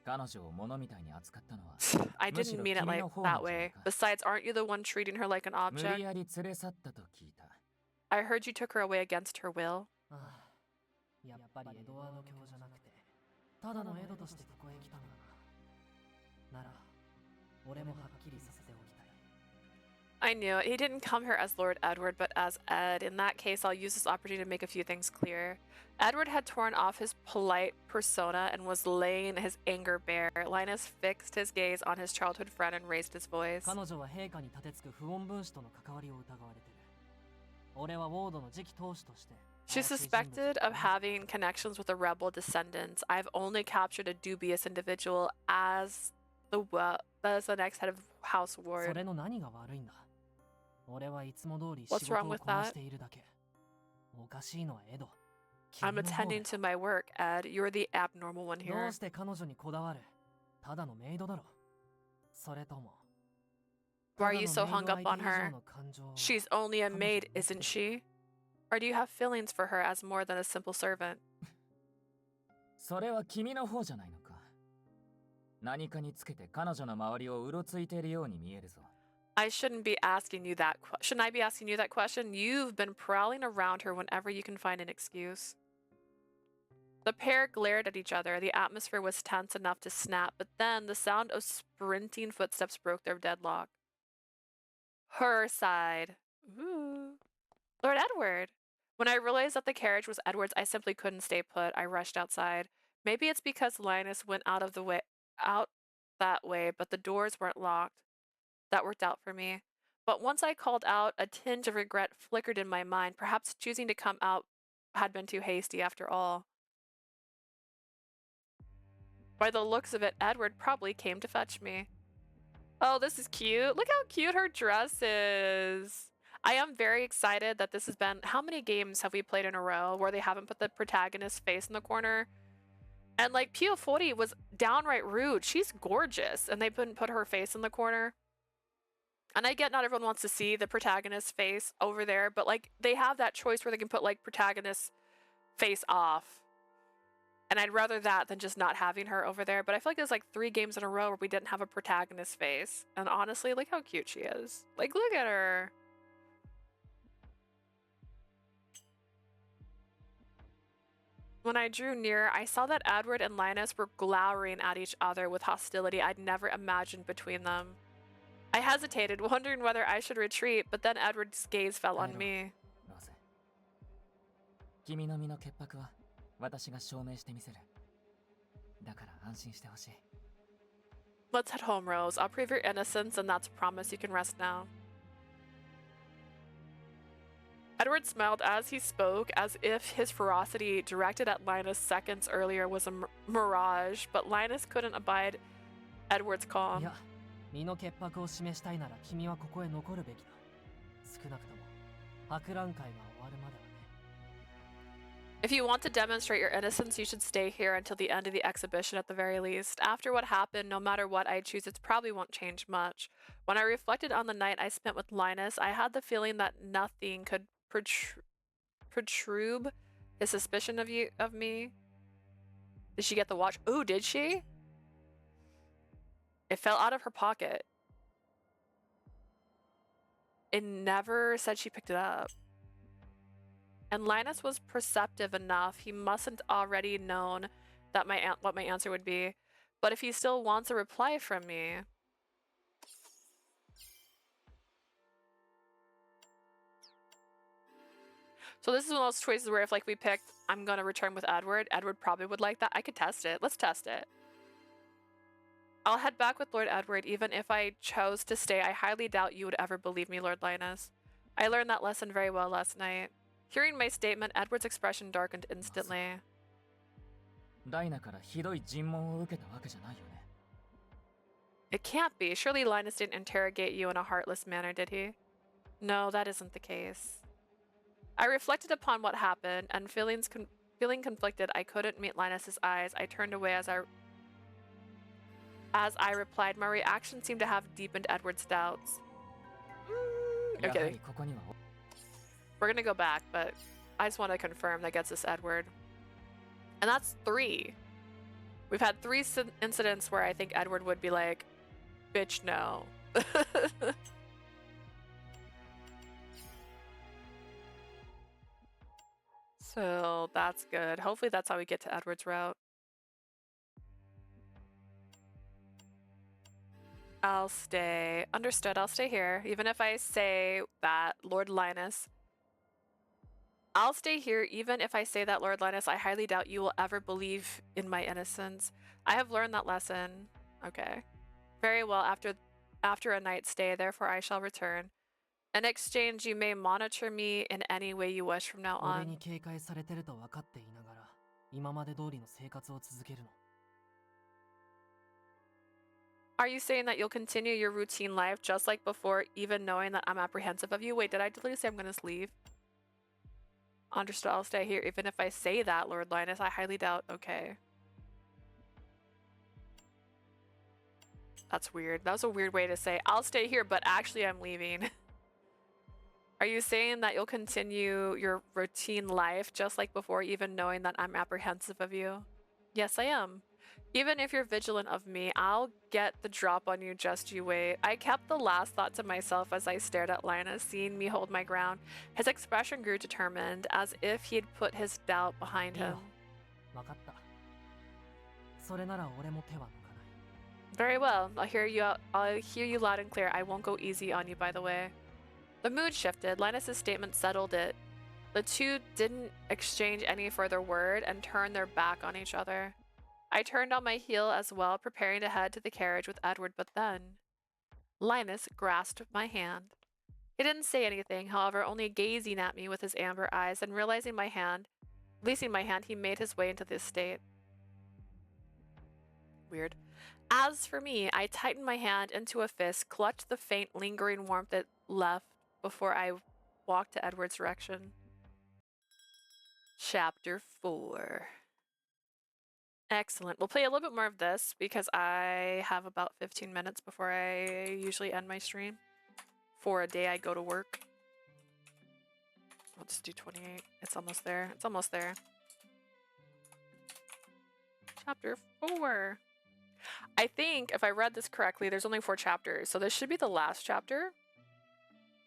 彼女を物みたいに扱ったのは I didn't mean it like that way. Besides, aren't you the one treating her like an 無理 object? やり連れ去ったと聞いた。 I heard you took her away against her will. ああ、やっぱりエドワード教じゃなくて、ただのエドとしてここへ来たのだな。なら、俺もはっきりさせておきたい。I knew it. He didn't come here as Lord Edward, but as Ed. In that case, I'll use this opportunity to make a few things clear. Edward had torn off his polite persona and was laying his anger bare. Linus fixed his gaze on his childhood friend and raised his voice. 彼女は陛下に立てつく不穏分子との関わりを疑われてる。俺はウォードの次期当主として。 She's suspected of having connections with the rebel descendants. I've only captured a dubious individual as the next head of House そ Ward. れの何が悪いんだ。俺はいつも通り What's 仕事 wrong を with こな that? しているだけ。おかしいのはエド。 I'm 君の方だ attending to my work, Ed. You're the abnormal one ど here. うして彼女にこだわる？ただのメイドだろ。それとも。 Why are you so hung up on her? She's only a maid, isn't she? Or do you have feelings for her as more than a simple servant? それは君の方じゃないのか。何かにつけて彼女の周りをうろついているように見えるぞ。 I shouldn't be asking you that. Shouldn't I be asking you that question? You've been prowling around her whenever you can find an excuse. The pair glared at each other. The atmosphere was tense enough to snap, but then the sound of sprinting footsteps broke their deadlock. Her side. Ooh. Lord Edward. When I realized that the carriage was Edward's, I simply couldn't stay put. I rushed outside. Maybe it's because Linus went out that way, but the doors weren't locked. That worked out for me. But once I called out, a tinge of regret flickered in my mind. Perhaps choosing to come out had been too hasty after all. By the looks of it, Edward probably came to fetch me. Oh, this is cute. Look how cute her dress is. I am very excited that this has been... How many games have we played in a row where they haven't put the protagonist's face in the corner? And like, Pio Fori was downright rude. She's gorgeous, and they couldn't put her face in the corner. And I get not everyone wants to see the protagonist's face over there, but like, they have that choice where they can put like protagonist's face off. And I'd rather that than just not having her over there. But I feel like there's like 3 games in a row where we didn't have a protagonist face. And honestly, look how cute she is. Like, look at her. When I drew near, I saw that Edward and Linus were glowering at each other with hostility I'd never imagined between them. I hesitated, wondering whether I should retreat, but then Edward's gaze fell on me. ローズ。君の身の潔白は私が証明してみせる。だから安心してほしい。 Let's head home, Rose. I'll prove your innocence, and that's a promise. You can rest now. Edward smiled as he spoke, as if his ferocity directed at Linus seconds earlier was a mirage, but Linus couldn't abide Edward's calm. いや、身の潔白を示したいなら君はここへ残るべきだ。少なくとも博覧会が終わるまではね。 If you want to demonstrate your innocence, you should stay here until the end of the exhibition at the very least. After what happened, no matter what I choose, it probably won't change much. When I reflected on the night I spent with Linus, I had the feeling that nothing could protrude his suspicion of me. Did she get the watch? Ooh, did she? It fell out of her pocket. It never said she picked it up. And Linus was perceptive enough. He mustn't already known that what my answer would be. But if he still wants a reply from me... So this is one of those choices where if like we picked, I'm gonna return with Edward, Edward probably would like that. I could test it. Let's test it. I'll head back with Lord Edward. Even if I chose to stay, I highly doubt you would ever believe me, Lord Linus. I learned that lesson very well last night. Hearing my statement, Edward's expression darkened instantly. ダイナからひどい尋問を受けたわけじゃないよね。 It can't be. Surely Linus didn't interrogate you in a heartless manner, did he? No, that isn't the case. I reflected upon what happened, and feeling conflicted, I couldn't meet Linus's eyes. I turned away as I replied. My reaction seemed to have deepened Edward's doubts. Okay. We're gonna go back, but I just want to confirm that gets us Edward. And that's 3. We've had 3 incidents where I think Edward would be like, bitch, no. So that's good. Hopefully that's how we get to Edward's route. I'll stay. Understood, I'll stay here. Even if I say that Lord Linus... I'll stay here even if I say that, Lord Linus. I highly doubt you will ever believe in my innocence. I have learned that lesson. Okay. Very well, after a night's stay, therefore I shall return. In exchange, you may monitor me in any way you wish from now 俺 on. に警戒されてると分かっていながら今まで通りの生活を続けるの Are you saying that you'll continue your routine life just like before, even knowing that I'm apprehensive of you? Wait, did I literally say I'm gonna leave? Understood, I'll stay here. Even if I say that, Lord Linus, I highly doubt. Okay. That's weird. That was a weird way to say, I'll stay here, but actually I'm leaving. Are you saying that you'll continue your routine life just like before, even knowing that I'm apprehensive of you? Yes, I am. Even if you're vigilant of me, I'll get the drop on you, just you wait. I kept the last thought to myself as I stared at Linus, seeing me hold my ground. His expression grew determined, as if he'd put his doubt behind him. 分かったそれなら俺も手は抜かない Very well. I'll hear you loud and clear. I won't go easy on you, by the way. The mood shifted. Linus's statement settled it. The two didn't exchange any further word and turned their back on each other. I turned on my heel as well, preparing to head to the carriage with Edward, but then Linus grasped my hand. He didn't say anything, however, only gazing at me with his amber eyes, and releasing my hand, he made his way into the estate. Weird. As for me, I tightened my hand into a fist, clutched the faint, lingering warmth it left before I walked to Edward's direction. Chapter 4. Excellent. We'll play a little bit more of this because I have about 15 minutes before I usually end my stream. For a day I go to work. I'll just do 28. It's almost there. It's almost there. Chapter 4. I think, if I read this correctly, there's only 4 chapters. So this should be the last chapter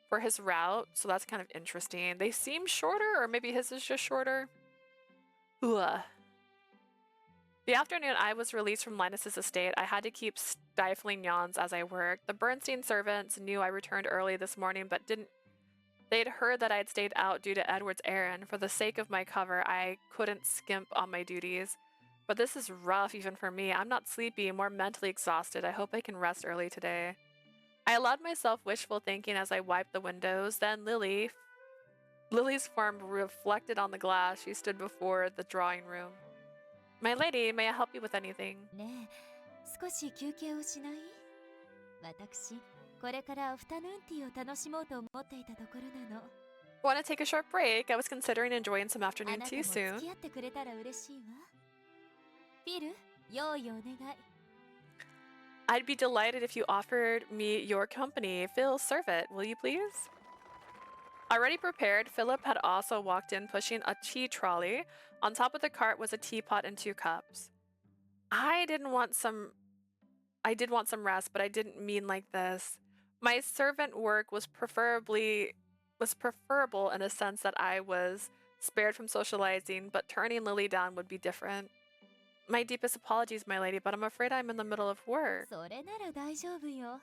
for his route. So that's kind of interesting. They seem shorter, or maybe his is just shorter. Ugh. The afternoon I was released from Linus's estate, I had to keep stifling yawns as I worked. The Bernstein servants knew I returned early this morning, but they'd heard that I'd stayed out due to Edward's errand. For the sake of my cover, I couldn't skimp on my duties. But this is rough even for me. I'm not sleepy, more mentally exhausted. I hope I can rest early today. I allowed myself wishful thinking as I wiped the windows. Then Lily's form reflected on the glass. She stood before the drawing room. My lady, may I help you with anything? ねえ、少し休憩をしない？私、これからアフタヌーンティーを楽しもうと思っていたところなの。Want to take a short break? I was considering enjoying some あ afternoon なた tea も soon. 付き合ってくれたら嬉しいわ。フィル、用意お願い。I'd be delighted if you offered me your company. Phil, serve it, will you please? Already prepared, Philip had also walked in pushing a tea trolley. On top of the cart was a teapot and 2 cups. I did want some rest, but I didn't mean like this. My servant work was preferable in a sense that I was spared from socializing, but turning Lily down would be different. My deepest apologies, my lady, but I'm afraid I'm in the middle of work. それなら大丈夫よ。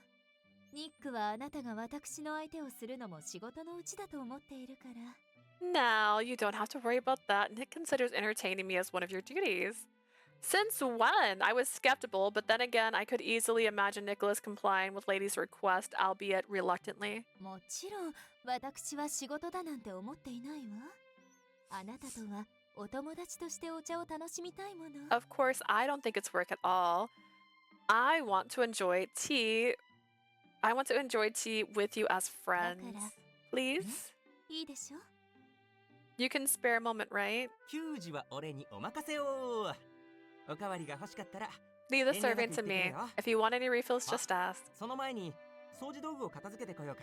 ニックはあなたが私の相手をするのも仕事のうちだと思っているから。Now, you don't have to worry about that. Nick considers entertaining me as one of your duties. Since when? I was skeptical, but then again, I could easily imagine Nicholas complying with Lady's request, albeit reluctantly. もちろん、私は仕事だなんて思っていないわ。あなたとはお友達としてお茶を楽しみたいもの。Of course, I don't think it's work at all. I want to enjoy tea with you as friends. Please? いいでしょ？ You can spare a moment, right? 給仕は俺にお任せを。おかわりが欲しかったら。 Leave the serving to me. If you want any refills, just ask. その前に掃除道具を片付けてこようか。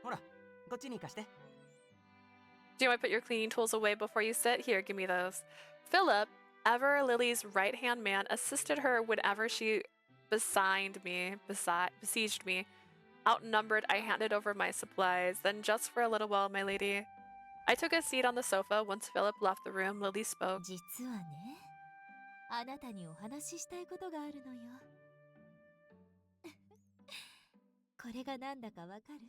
ほら、こっちに貸して。Do you want to put your cleaning tools away before you sit? Here, give me those. Philip ever Lily's right-hand man, assisted her whenever she besieged me. Outnumbered, I handed over my supplies. Then just for a little while, my lady. I took a seat on the sofa. Once Philip left the room, Lily spoke. 実はね、あなたにお話ししたいことがあるのよ。これがなんだかわかる？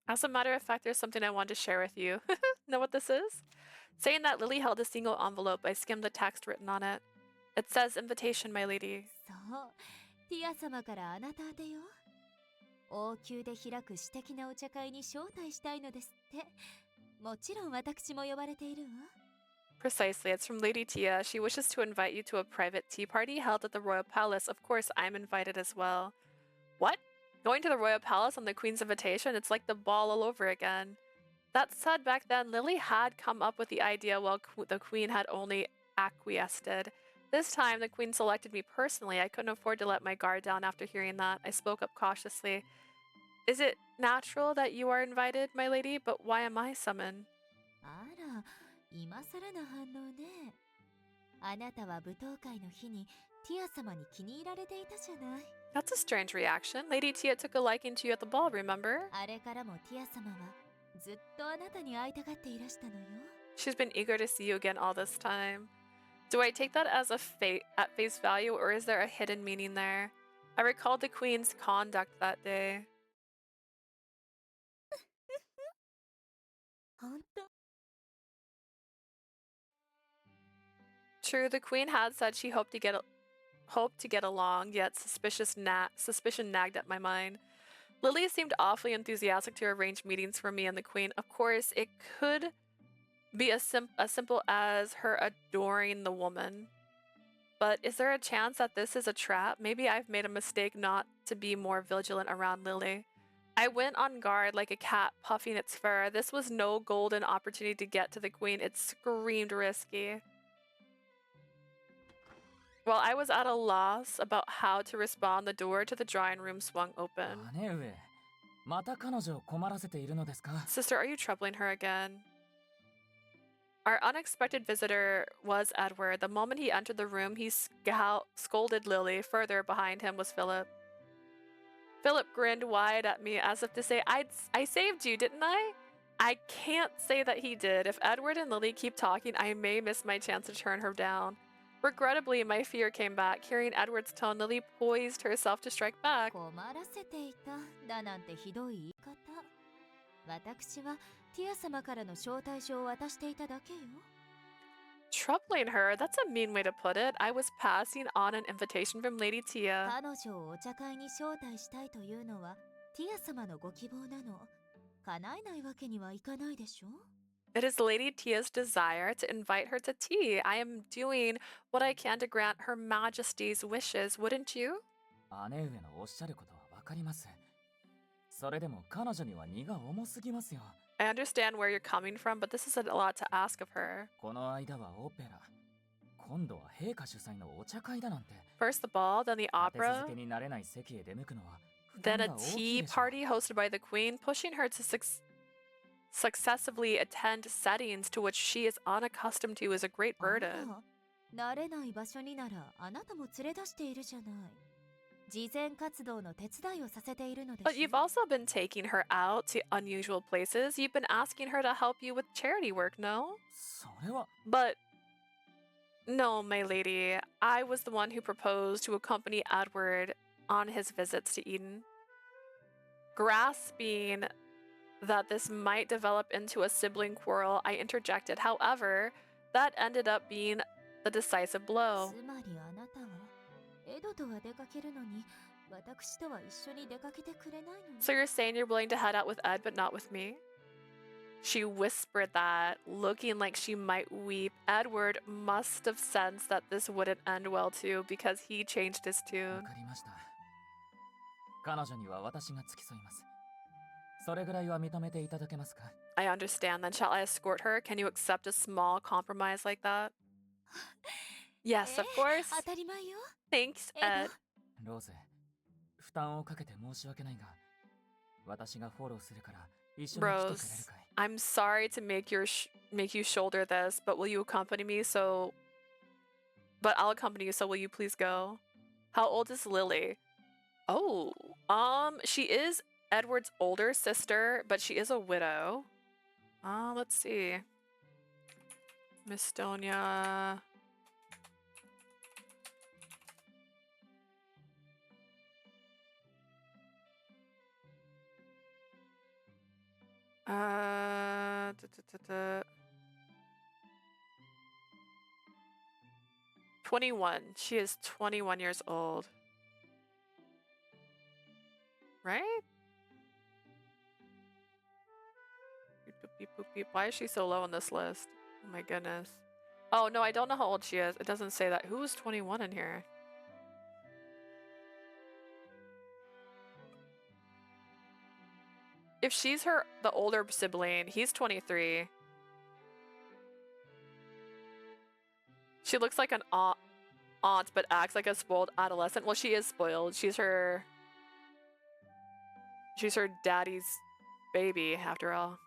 As a matter of fact, there's something I want to share with you. Know what this is? Saying that, Lily held a single envelope. I skimmed the text written on it. It says, "Invitation, my lady." そう、ティア様からあなた宛てよ。王宮で開く私的なお茶会に招待したいのですって。もちろん私も呼ばれているわ。Precisely, it's from Lady Tia. She wishes to invite you to a private tea party held at the Royal Palace. Of course, I'm invited as well. What? Going to the Royal Palace on the Queen's invitation? It's like the ball all over again. That said, back then, Lily had come up with the idea while the Queen had only acquiesced. This time, the Queen selected me personally. I couldn't afford to let my guard down after hearing that. I spoke up cautiously. Is it natural that you are invited, my lady? But why am I summoned? あら、今更な反応ね。あなたは舞踏会の日にティア様に気に入られていたじゃない。That's a strange reaction. Lady Tia took a liking to you at the ball, remember? あれからもティア様はずっとあなたに会いたがっていらしたのよ。She's been eager to see you again all this time. Do I take that as at face value, or is there a hidden meaning there? I recalled the Queen's conduct that day. 本当？ True, the Queen had said she hoped to get along, yet suspicion nagged at my mind. Lily seemed awfully enthusiastic to arrange meetings for me and the Queen. Of course, it could be as simple as her adoring the woman. But is there a chance that this is a trap? Maybe I've made a mistake not to be more vigilant around Lily. I went on guard like a cat puffing its fur. This was no golden opportunity to get to the Queen. It screamed risky. While I was at a loss about how to respond, the door to the drawing room swung open. 姉上、また彼女を困らせているのですか？ Sister, are you troubling her again? Our unexpected visitor was Edward. The moment he entered the room, he scolded Lily. Further behind him was Philip. Philip grinned wide at me as if to say, I saved you, didn't I? I can't say that he did. If Edward and Lily keep talking, I may miss my chance to turn her down. Regrettably, my fear came back. Hearing Edward's tone, Lily poised herself to strike back. 困らせていただなんてひどい言い方。私はティア様からの招待状を渡していただけよ。Troubling her? That's a mean way to put it. I was passing on an invitation from Lady Tia. 彼女をお茶会に招待したいというのはティア様のご希望なの。叶えないわけにはいかないでしょ。 It is Lady Tia's desire to invite her to tea. I am doing what I can to grant Her Majesty's wishes, wouldn't you? 姉上のおっしゃることはわかります。それでも彼女には荷が重すぎますよ。I understand where you're coming from, but this is a lot to ask of her. この間はオペラ、今度は陛下主催のお茶会だなんて。 First the ball, then the 立て opera, 続けになれない席へ出向くのは負 then 担 a が大きい tea でしょう。 party hosted by the Queen, pushing her to successively attend settings to which she is unaccustomed to is a great あら burden. 慣れない場所にならあなたも連れ出しているじゃない。慈善活動の手伝いをさせているので But しょ。 you've also been taking her out to unusual places. You've been asking her to help you with charity work, no? それは But no, my lady. I was the one who proposed to accompany Edward on his visits to Eden. Grasping that this might develop into a sibling quarrel, I interjected. However, that ended up being the decisive blow. つまりあなたはエドとは出かけるのに私とは一緒に出かけてくれないのに。 So you're saying you're willing to head out with Ed, but not with me? She whispered that, looking like she might weep. Edward must have sensed that this wouldn't end well too, because he changed his わ tune. かりました。彼女には私が付き添います。それぐらいは認めていただけますか？ I understand. Then shall I escort her? Can you accept a small compromise like that? Yes, of course. 当たり前よ。 Thanks, エ Ed. ド。ローズ、負担をかけて申し訳ないが、私がフォローするから一緒に来てくれる Rose, かい？ I'm sorry to make you shoulder this, but will you accompany me but I'll accompany you, so will you please go? How old is Lily? Oh, she is Edward's older sister, but she is a widow. Let's see. Mistonia. Da, da, da, da. 21. She is 21 years old. Right? Beep, boop, beep, boop, beep. Why is she so low on this list? Oh my goodness. Oh no, I don't know how old she is. It doesn't say that. Who is 21 in here? If she's the older sibling, he's 23. She looks like an aunt, but acts like a spoiled adolescent. Well, she is spoiled. She's her daddy's baby, after all.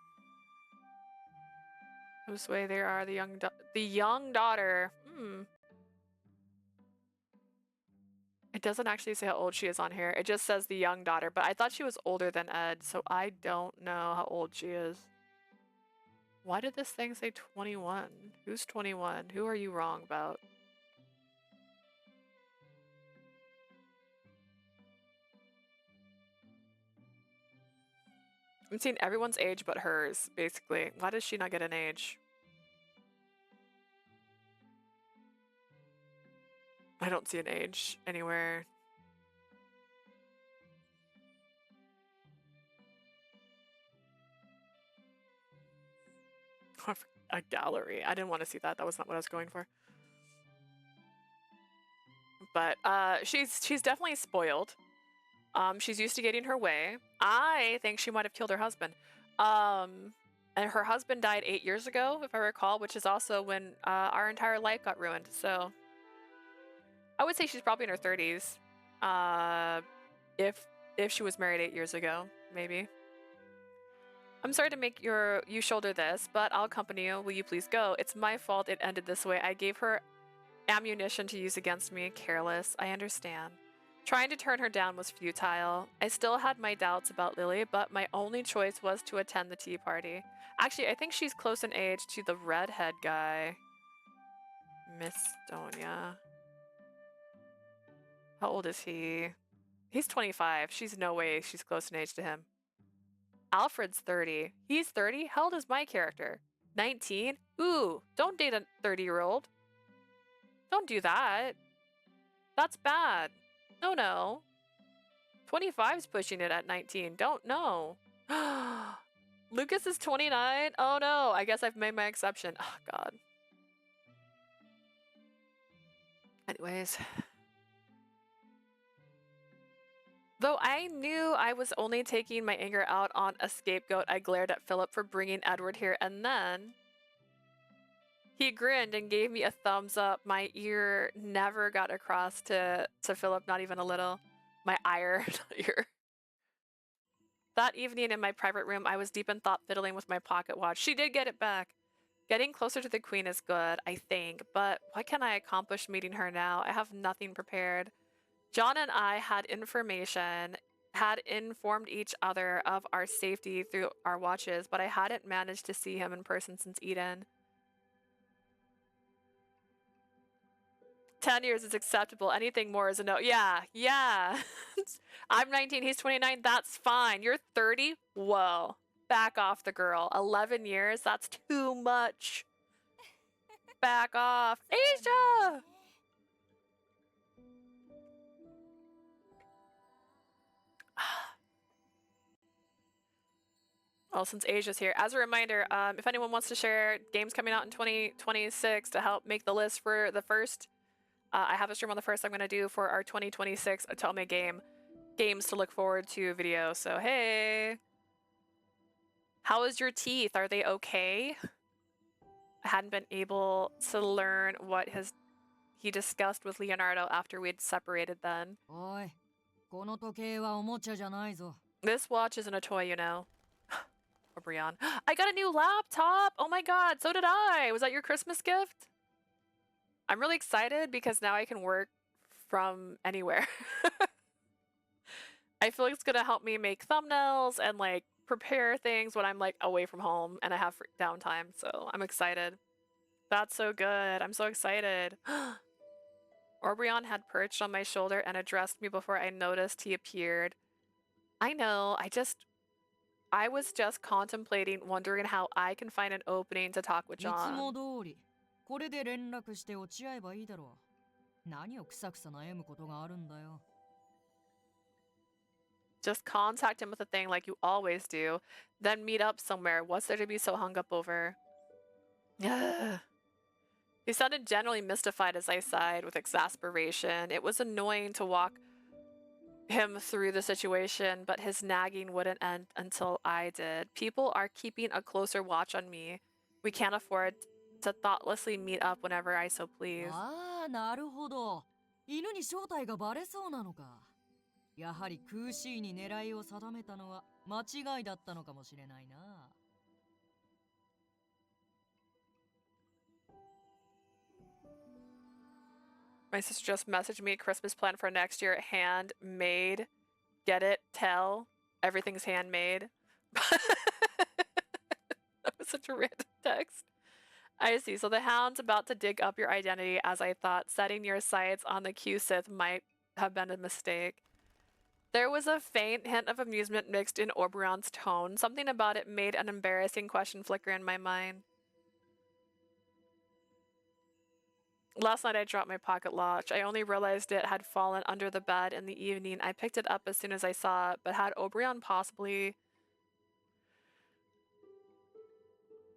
This way there are the young daughter. It doesn't actually say how old she is on here. It just says the young daughter, but I thought she was older than Ed, so I don't know how old she is. Why did this thing say 21? Who's 21? Who are you wrong about? I'm seeing everyone's age but hers, basically. Why does she not get an age? I don't see an age anywhere. A gallery. I didn't want to see that. That was not what I was going for. But she's definitely spoiled. She's used to getting her way. I think she might have killed her husband. And her husband died 8 years ago, if I recall, which is also when our entire life got ruined. So I would say she's probably in her 30s. If she was married 8 years ago, maybe. I'm sorry to make you shoulder this, but I'll accompany you. Will you please go? It's my fault it ended this way. I gave her ammunition to use against me. Careless. I understand. Trying to turn her down was futile. I still had my doubts about Lily, but my only choice was to attend the tea party. Actually, I think she's close in age to the redhead guy. Mistonia. How old is he? He's 25. She's no way she's close in age to him. Alfred's 30. He's 30? How old is my character? 19? Ooh, don't date a 30-year-old. Don't do that. That's bad. No. 25's pushing it at 19. Don't know. Lucas is 29? Oh no, I guess I've made my exception. Oh god. Anyways. Though I knew I was only taking my anger out on a scapegoat, I glared at Philip for bringing Edward here, and then he grinned and gave me a thumbs up. My ear never got across to Philip, not even a little. My ire, not ear. That evening in my private room, I was deep in thought, fiddling with my pocket watch. She did get it back. Getting closer to the queen is good, I think, but what can I accomplish meeting her now? I have nothing prepared. John and I had informed each other of our safety through our watches, but I hadn't managed to see him in person since Eden. 10 years is acceptable. Anything more is a no. Yeah. I'm 19, he's 29. That's fine. You're 30? Whoa. Back off the girl. 11 years? That's too much. Back off. Asia! Well, since Asia's here, as a reminder, if anyone wants to share games coming out in 2026 to help make the list for the first, I have a stream on the first I'm going to do for our 2026 Otome games to look forward to video. So, hey. How is your teeth? Are they okay? I hadn't been able to learn what he discussed with Leonardo after we'd separated then. Oi, この時計はおもちゃじゃないぞ. This watch isn't a toy, you know. Or Brian. I got a new laptop! Oh my god, so did I! Was that your Christmas gift? I'm really excited because now I can work from anywhere. I feel like it's gonna help me make thumbnails and like prepare things when I'm like away from home and I have downtime. So I'm excited. That's so good. I'm so excited. Orbrion had perched on my shoulder and addressed me before I noticed he appeared. I know, I was just contemplating, wondering how I can find an opening to talk with いつも John. 通りこれで連絡して落ち合えばいいだろう。何をくさくさ悩むことがあるんだよ。 Just contact him with a thing like you always do, then meet up somewhere. What's there to be so hung up over? He sounded generally mystified as I sighed with exasperation. It was annoying to walk him through the situation, but his nagging wouldn't end until I did. People are keeping a closer watch on me. We can't afford to thoughtlessly meet up whenever I so please. ああ、なるほど。犬に正体がバレそうなのか。やはりクーシーに狙いを定めたのは間違いだったのかもしれないな。My sister just messaged me Christmas plan for next year. Handmade. Get it? Tell. Everything's handmade. That was such a random text. I see. So the hound's about to dig up your identity, as I thought. Setting your sights on the Q-Sith might have been a mistake. There was a faint hint of amusement mixed in Oberon's tone. Something about it made an embarrassing question flicker in my mind. Last night I dropped my pocket watch. I only realized it had fallen under the bed in the evening. I picked it up as soon as I saw it, but had Oberon possibly...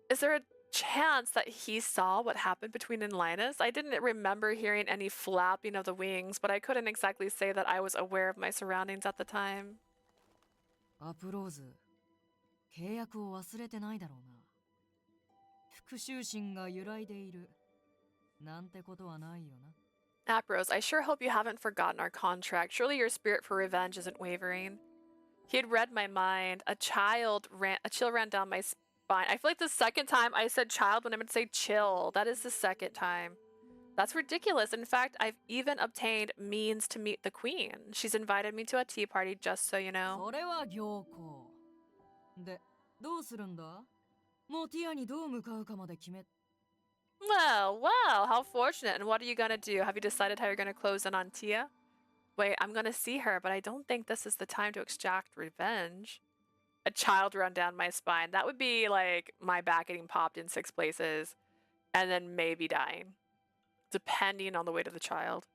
Is there a chance that he saw what happened between and Linus? I didn't remember hearing any flapping of the wings, but I couldn't exactly say that I was aware of my surroundings at the time. アプローズ、契約を忘れてないだろうな。復讐心が揺らいでいる。なんてことはないよな。 Aprose, I sure hope you haven't forgotten our contract. Surely your spirit for revenge isn't wavering. He had read my mind. A chill ran down my spine. I feel like the second time I said child when I meant to say chill. That is the second time. That's ridiculous. In fact, I've even obtained means to meet the queen. She's invited me to a tea party, just so you know. それは良好。で、どうするんだ？もうティアにどう向かうかまで決め。 Well, how fortunate. And what are you gonna do? Have you decided how you're gonna close in on Tia? Wait, I'm gonna see her, but I don't think this is the time to extract revenge. A child run down my spine. That would be like my back getting popped in 6 places and then maybe dying, depending on the weight of the child.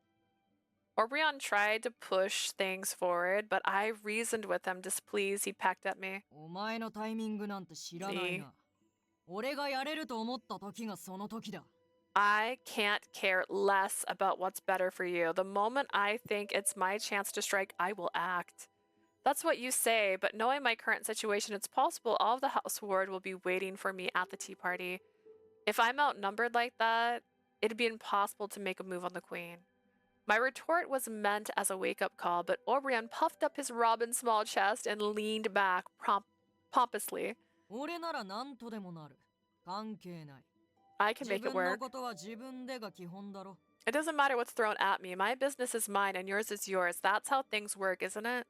Orbrion tried to push things forward, but I reasoned with him. Displeased, he pecked at me. お前のタイミングなんて知らないな。俺がやれると思った時がその時だ。 I can't care less about what's better for you. The moment I think it's my chance to strike, I will act. That's what you say, but knowing my current situation, it's possible all of the House Ward will be waiting for me at the tea party. If I'm outnumbered like that, it'd be impossible to make a move on the queen. My retort was meant as a wake-up call, but Orbrion puffed up his robin small chest and leaned back pompously. 俺なら何とでもなる。関係ない。 I can make it 自分の work. ことは自分でが基本だろ。 It doesn't matter what's thrown at me. My business is mine and yours is yours. That's how things work, isn't it?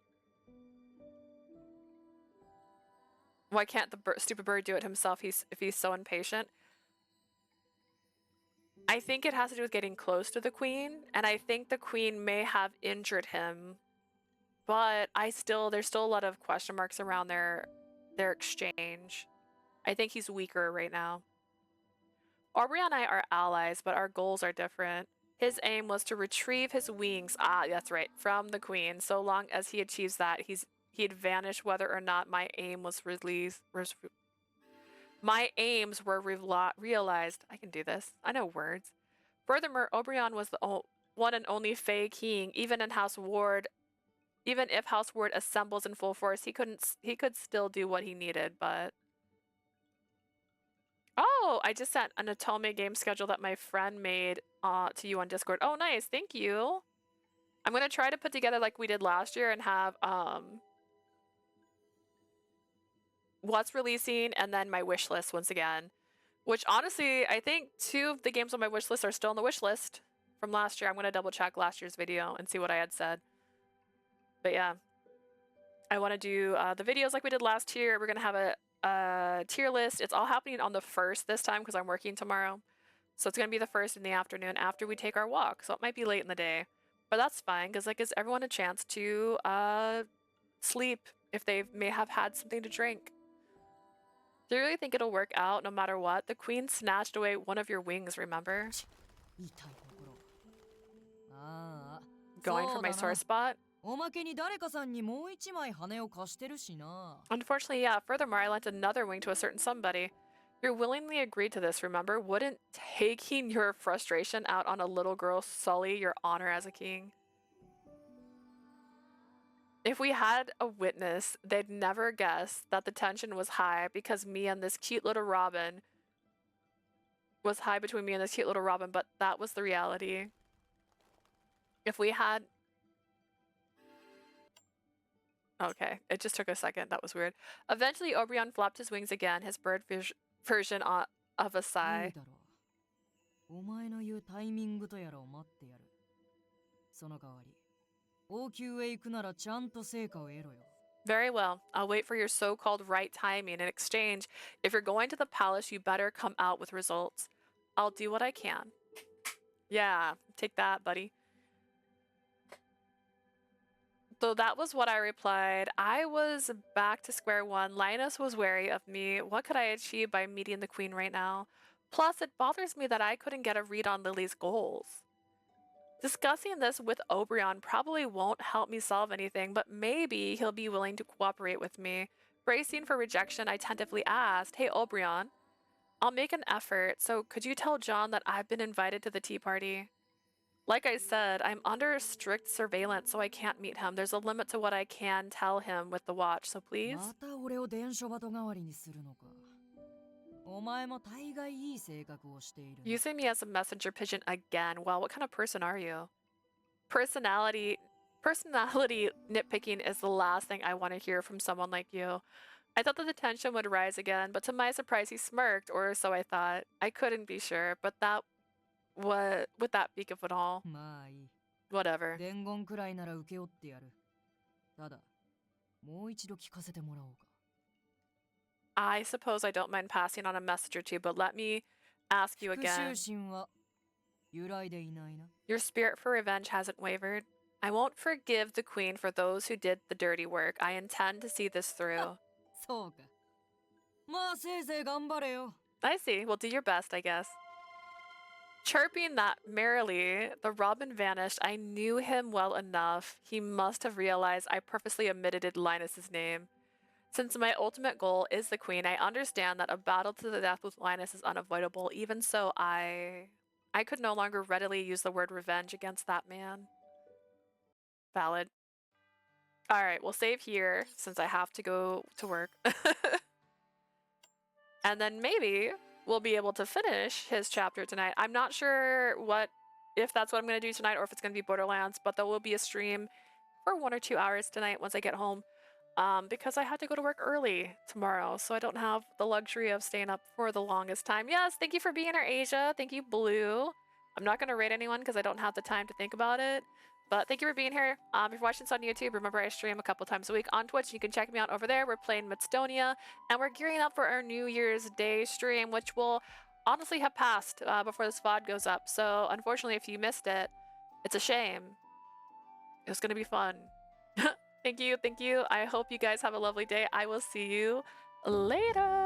Why can't the stupid bird do it himself if he's so impatient? I think it has to do with getting close to the queen, and I think the queen may have injured him. But there's still a lot of question marks around their exchange. I think he's weaker right now. Aubrey and I are allies, but our goals are different. His aim was to retrieve his wings, that's right, from the queen. So long as he achieves that, he'd vanish whether or not my aim was released. My aims were realized. I can do this. I know words. Furthermore, Oberon was the one and only Fey King, even if House Ward assembles in full force, he could still do what he needed, but... Oh, I just sent an Atome game schedule that my friend made to you on Discord. Oh, nice. Thank you. I'm going to try to put together like we did last year and have what's releasing and then my wish list once again. Which honestly, I think 2 of the games on my wish list are still on the wish list from last year. I'm gonna double check last year's video and see what I had said. But yeah, I want to do the videos like we did last year. We're gonna have a tier list. It's all happening on the 1st this time because I'm working tomorrow. So it's gonna be the 1st in the afternoon after we take our walk. So it might be late in the day, but that's fine because that gives everyone a chance to sleep if they may have had something to drink. Do you really think it'll work out no matter what? The queen snatched away one of your wings, remember? 痛いところ。ああ、 Going for my sore spot? おまけに誰かさんにもう一枚羽を貸してるしな。 Unfortunately, yeah. Furthermore, I lent another wing to a certain somebody. You willingly agreed to this, remember? Wouldn't taking your frustration out on a little girl sully your honor as a king? If we had a witness, they'd never guess that the tension was high because me and this cute little Robin was high between me and this cute little Robin, but that was the reality. If we had... Okay, it just took a second. That was weird. Eventually, Oberon flapped his wings again, his bird version of a いい sigh. だろう。お前の言うタイミングとやらを待ってやる。その代わり、王宮へ行くならちゃんと成果を得ろよ。 Very well. I'll wait for your so-called right timing. In exchange, if you're going to the palace, you better come out with results. I'll do what I can. Yeah, take that, buddy. So that was what I replied. I was back to square one. Linus was wary of me. What could I achieve by meeting the queen right now? Plus, it bothers me that I couldn't get a read on Lily's goals. Discussing this with Oberon probably won't help me solve anything, but maybe he'll be willing to cooperate with me. Bracing for rejection, I tentatively asked, "Hey, Oberon, I'll make an effort, so could you tell John that I've been invited to the tea party?" Like I said, I'm under strict surveillance, so I can't meet him. There's a limit to what I can tell him with the watch, so please? また俺を伝書鳩代わりにするのか。お前も大概いい性格をしている。 Using me as a messenger pigeon again. Well, what kind of person are you? Personality nitpicking is the last thing I want to hear from someone like you. I thought that the tension would rise again, but to my surprise he smirked, or so I thought. I couldn't be sure, but that what with that beak of it all. まあいい。 Whatever. 伝言くらいなら請け負ってやる。ただ、もう一度聞かせてもらおうか。 I suppose I don't mind passing on a message or two, but let me ask you 復 again. 讐心は揺らいでいないな。 Your spirit for revenge hasn't wavered. I won't forgive the queen for those who did the dirty work. I intend to see this through. そうか。まあせいぜい頑張れよ。 I see. Well, do your best, I guess. Chirping that merrily, the robin vanished. I knew him well enough. He must have realized I purposely omitted Linus's name. Since my ultimate goal is the queen, I understand that a battle to the death with Linus is unavoidable. Even so, I could no longer readily use the word revenge against that man. Valid. Alright, we'll save here since I have to go to work. And then maybe we'll be able to finish his chapter tonight. I'm not sure if that's what I'm going to do tonight or if it's going to be Borderlands, but there will be a stream for 1 or 2 hours tonight once I get home. Because I had to go to work early tomorrow, so I don't have the luxury of staying up for the longest time. Yes, thank you for being here, Asia. Thank you, Blue. I'm not going to rate anyone because I don't have the time to think about it. But thank you for being here. If you're watching this on YouTube, remember I stream a couple times a week on Twitch. You can check me out over there. We're playing Mistonia, and we're gearing up for our New Year's Day stream, which will honestly have passed before this VOD goes up. So unfortunately, if you missed it, it's a shame. It was going to be fun. Thank you. I hope you guys have a lovely day. I will see you later.